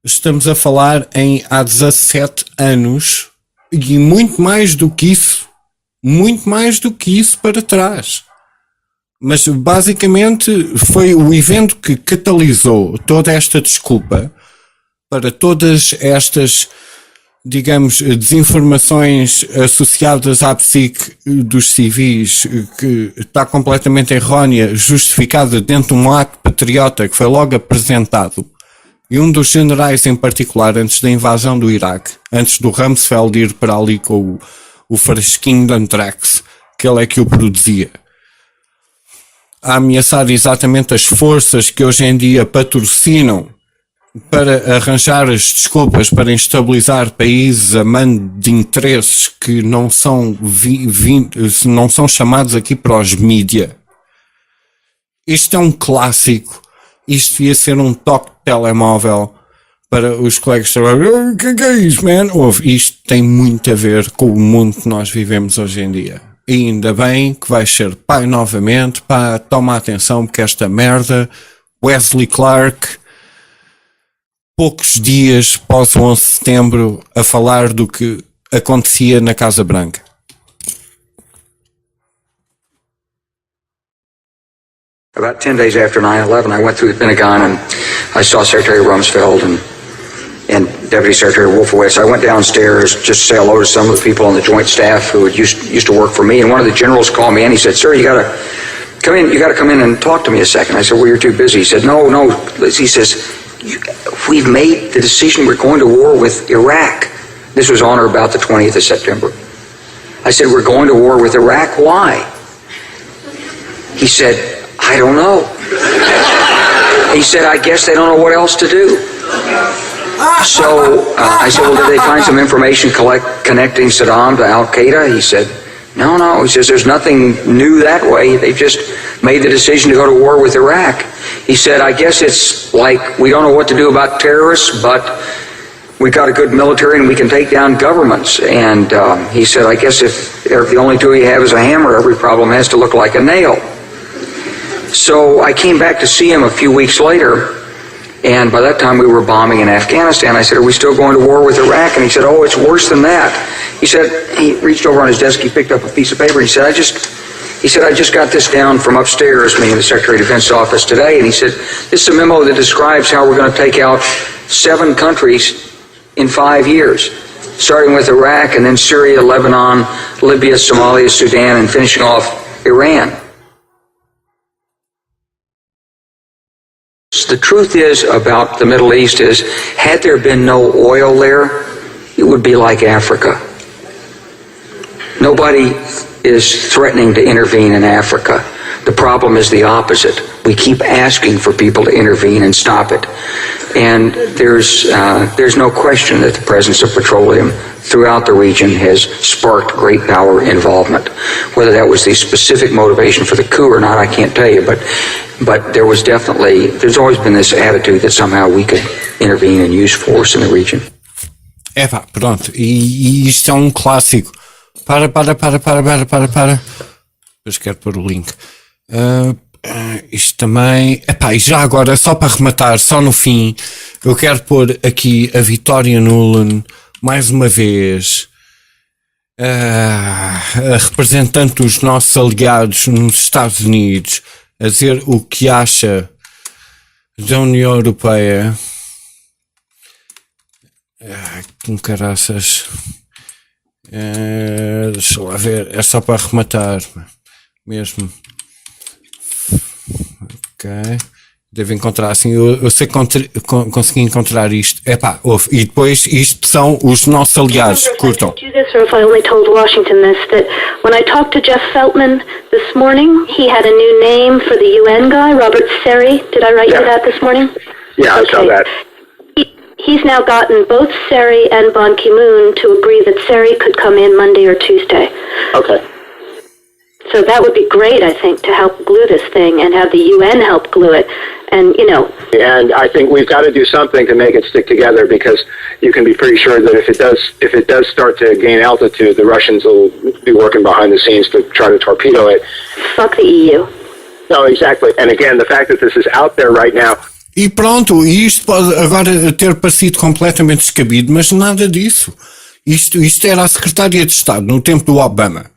estamos a falar em há 17 anos e muito mais do que isso para trás. Mas basicamente foi o evento que catalisou toda esta desculpa para todas estas, digamos, desinformações associadas à psique dos civis, que está completamente errónea, justificada dentro de um ato patriota que foi logo apresentado. E um dos generais em particular, antes da invasão do Iraque, antes do Rumsfeld ir para ali com o fresquinho de Anthrax, que ele é que o produzia, a ameaçar exatamente as forças que hoje em dia patrocinam para arranjar as desculpas para instabilizar países a mando de interesses que não são chamados aqui para os mídia. Isto é um clássico. Isto ia ser um toque de telemóvel para os colegas trabalhar. O que é isso, man? Ouve, isto tem muito a ver com o mundo que nós vivemos hoje em dia. E ainda bem que vais ser pai novamente. Pá, toma atenção, porque esta merda, Wesley Clark, poucos dias após o 11 de setembro, a falar do que acontecia na Casa Branca. About 10 days after 9/11, I went through the Pentagon and I saw Secretary Rumsfeld and Deputy Secretary Wolfowitz. I went downstairs just to say hello to some of the people on the Joint Staff who had used to work for me, and one of the generals called me in. He said, "Sir, you got to come in and talk to me a second." I said, "Well, you're too busy." He said, No. He says, "We've made the decision. We're going to war with Iraq." This was on or about the 20th of September. I said, "We're going to war with Iraq. Why?" He said, "I don't know." He said, "I guess they don't know what else to do." So I said, "Well, did they find some information connecting Saddam to Al-Qaeda?" He said, No. He says, "There's nothing new that way. They've just made the decision to go to war with Iraq." He said, "I guess it's like we don't know what to do about terrorists, but we've got a good military and we can take down governments." And he said, "I guess if the only tool you have is a hammer, every problem has to look like a nail." So I came back to see him a few weeks later, and by that time we were bombing in Afghanistan. I said, "Are we still going to war with Iraq?" And he said, "Oh, it's worse than that." He said, he reached over on his desk, he picked up a piece of paper, and he said, I just got this down from upstairs, meaning the Secretary of Defense office today, and he said, "This is a memo that describes how we're going to take out 7 countries in 5 years, starting with Iraq and then Syria, Lebanon, Libya, Somalia, Sudan, and finishing off Iran." The truth is about the Middle East is, had there been no oil there, it would be like Africa. Nobody is threatening to intervene in Africa. The problem is the opposite. We keep asking for people to intervene and stop it. And there's no question that the presence of petroleum throughout the region has sparked great power involvement. Whether that was the specific motivation for the coup or not, I can't tell you, but there's always been this attitude that somehow we could intervene and use force in the region. Epá, pronto, e isto é um clássico. Para. Depois quero pôr o link. Isto também. Epá, e já agora, só para rematar, só no fim, eu quero pôr aqui a Victoria Nuland, mais uma vez, a representante dos nossos aliados nos Estados Unidos, a dizer o que acha da União Europeia. Com caraças. Deixa lá ver, é só para arrematar mesmo. Ok, devo encontrar assim, eu sei que consegui encontrar isto. Epá, e depois isto são os nossos aliados. Curtam. I only told Washington this, that when I talked to Jeff Feltman this morning, he had a new name for the UN guy, Robert Seri. Did I write you that this morning? Yeah, I saw that. He's now gotten both Seri and Ban Ki-moon to agree that Seri could come in Monday or Tuesday. Okay. So that would be great, I think, to help glue this thing and have the UN help glue it. And, And I think we've got to do something to make it stick together, because you can be pretty sure that if it does start to gain altitude, the Russians will be working behind the scenes to try to torpedo it. Fuck the EU. No, exactly. And again, the fact that this is out there right now. E pronto, isto pode agora ter parecido completamente descabido, mas nada disso. Isto era a Secretaria de Estado no tempo do Obama.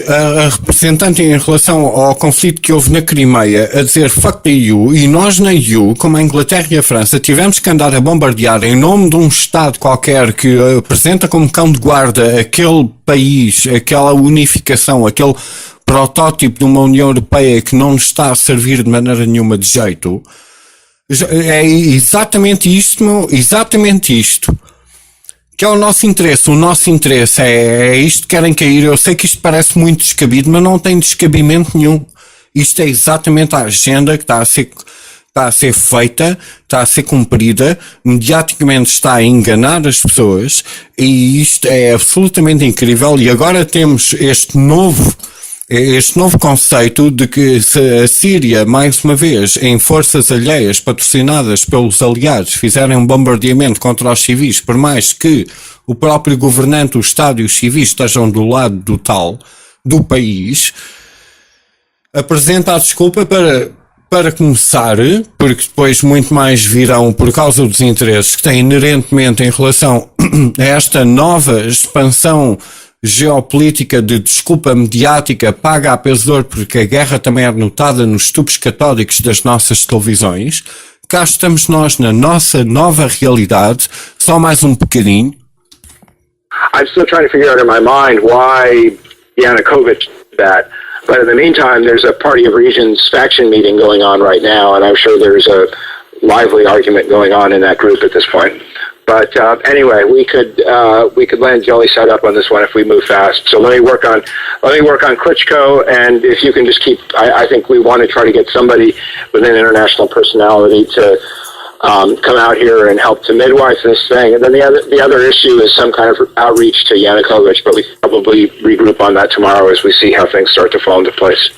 A representante em relação ao conflito que houve na Crimeia a dizer fuck the EU, e nós na EU, como a Inglaterra e a França, tivemos que andar a bombardear em nome de um Estado qualquer que apresenta como cão de guarda aquele país, aquela unificação, aquele protótipo de uma União Europeia que não nos está a servir de maneira nenhuma de jeito. É exatamente isto, que é o nosso interesse. O nosso interesse é isto que querem cair. Eu sei que isto parece muito descabido, mas não tem descabimento nenhum. Isto é exatamente a agenda que está a ser feita, está a ser cumprida, mediaticamente está a enganar as pessoas, e isto é absolutamente incrível. E agora temos este novo conceito de que se a Síria, mais uma vez, em forças alheias patrocinadas pelos aliados, fizerem um bombardeamento contra os civis, por mais que o próprio governante, o Estado e os civis estejam do lado do país, apresenta a desculpa para começar, porque depois muito mais virão por causa dos interesses que têm inerentemente em relação a esta nova expansão geopolítica de desculpa mediática paga a peso de ouro, porque a guerra também é notada nos tubos catódicos das nossas televisões. Cá estamos nós na nossa nova realidade, só mais um bocadinho. I'm still trying to figure out in my mind why Yanukovych did that. But in the meantime, there's a Party of Regions faction meeting going on right now, and I'm sure there's a lively argument going on in that group at this point. But anyway, we could land Joey set up on this one if we move fast. So let me work on Klitschko, and if you can just keep, I think we want to try to get somebody with an international personality to come out here and help to midwife this thing. And then the other issue is some kind of outreach to Yanukovych, but we probably regroup on that tomorrow as we see how things start to fall into place.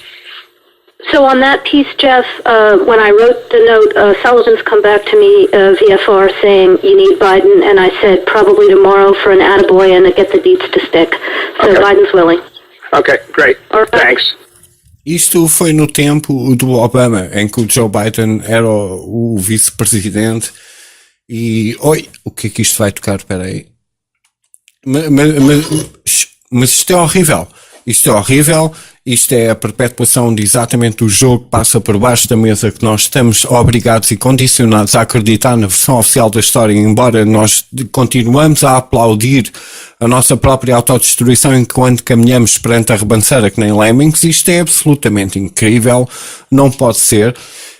So on that piece, Jeff, when I wrote the note, Sullivan's come back to me, VFR, saying you need Biden, and I said probably tomorrow for an attaboy and to get the deets to stick. So okay. Biden's willing. Okay, great. All right. Thanks. Isto foi no tempo do Obama, em que o Joe Biden era o vice-presidente, e... Oi, o que é que isto vai tocar? Espera aí. Mas isto é horrível. Isto é horrível. Isto é a perpetuação de exatamente o jogo que passa por baixo da mesa, que nós estamos obrigados e condicionados a acreditar na versão oficial da história, embora nós continuamos a aplaudir a nossa própria autodestruição enquanto caminhamos perante a rebanceira que nem lemmings. Isto é absolutamente incrível, não pode ser.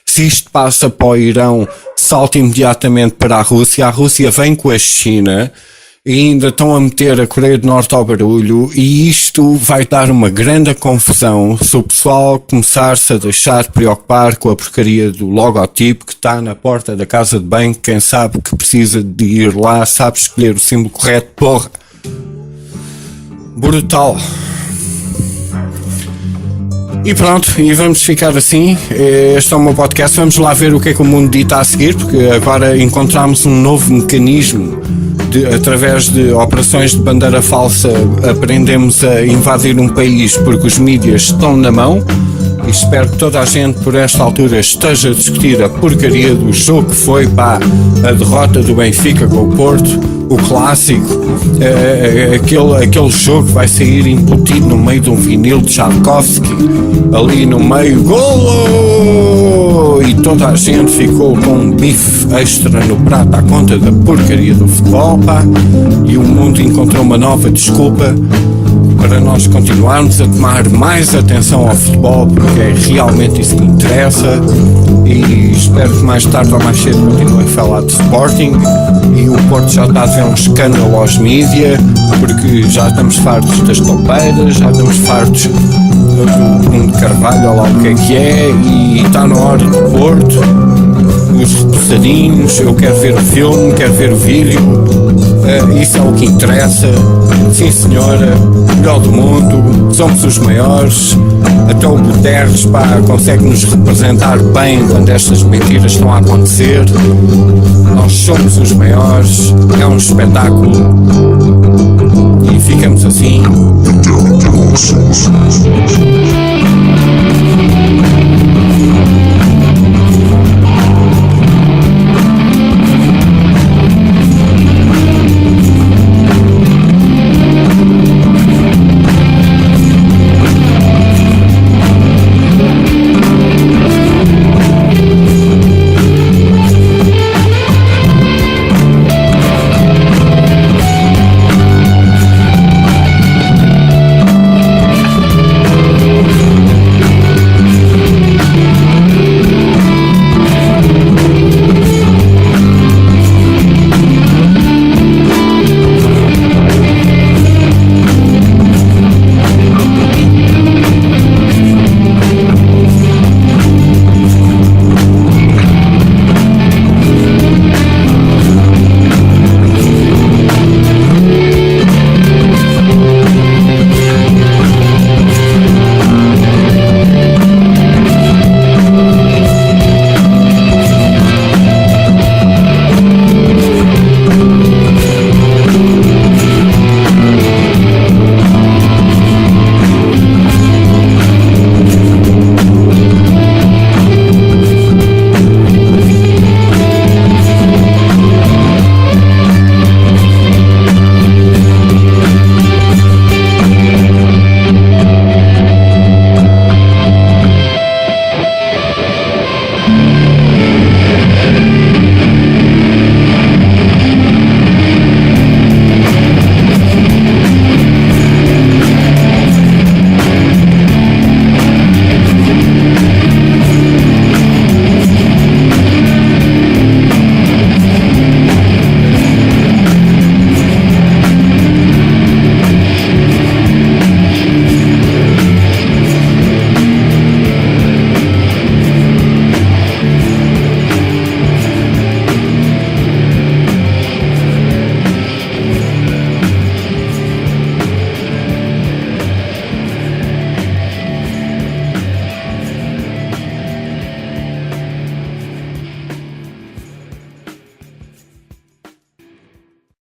Se isto passa para o Irão, salta imediatamente para a Rússia vem com a China. e ainda estão a meter a Coreia do Norte ao barulho, e isto vai dar uma grande confusão se o pessoal começar-se a deixar preocupar com a porcaria do logotipo que está na porta da casa de banho. Quem sabe que precisa de ir lá sabe escolher o símbolo correto. Porra, brutal. E pronto, e vamos ficar assim. Este é o meu podcast. Vamos lá ver o que é que o mundo dita a seguir, porque agora encontramos um novo mecanismo. Através de operações de bandeira falsa, aprendemos a invadir um país porque os mídias estão na mão. E espero que toda a gente por esta altura esteja a discutir a porcaria do jogo que foi, pá, a derrota do Benfica com o Porto, o clássico, aquele jogo que vai sair embutido no meio de um vinil de Tchaikovsky, ali no meio, golo! E toda a gente ficou com um bife extra no prato à conta da porcaria do futebol, pá, e o mundo encontrou uma nova desculpa para nós continuarmos a tomar mais atenção ao futebol, porque é realmente isso que interessa. E espero que mais tarde ou mais cedo continue a falar de Sporting, e o Porto já está a ver um escândalo aos mídia, porque já estamos fartos das toupeiras, já estamos fartos do Bruno Carvalho, olha lá o que é, e está na hora do Porto, os repousadinhos. Eu quero ver o filme, quero ver o vídeo, isso é o que interessa. Sim senhora, melhor do mundo, somos os maiores, até o Guterres, pá, consegue nos representar bem quando estas mentiras estão a acontecer. Nós somos os maiores, é um espetáculo.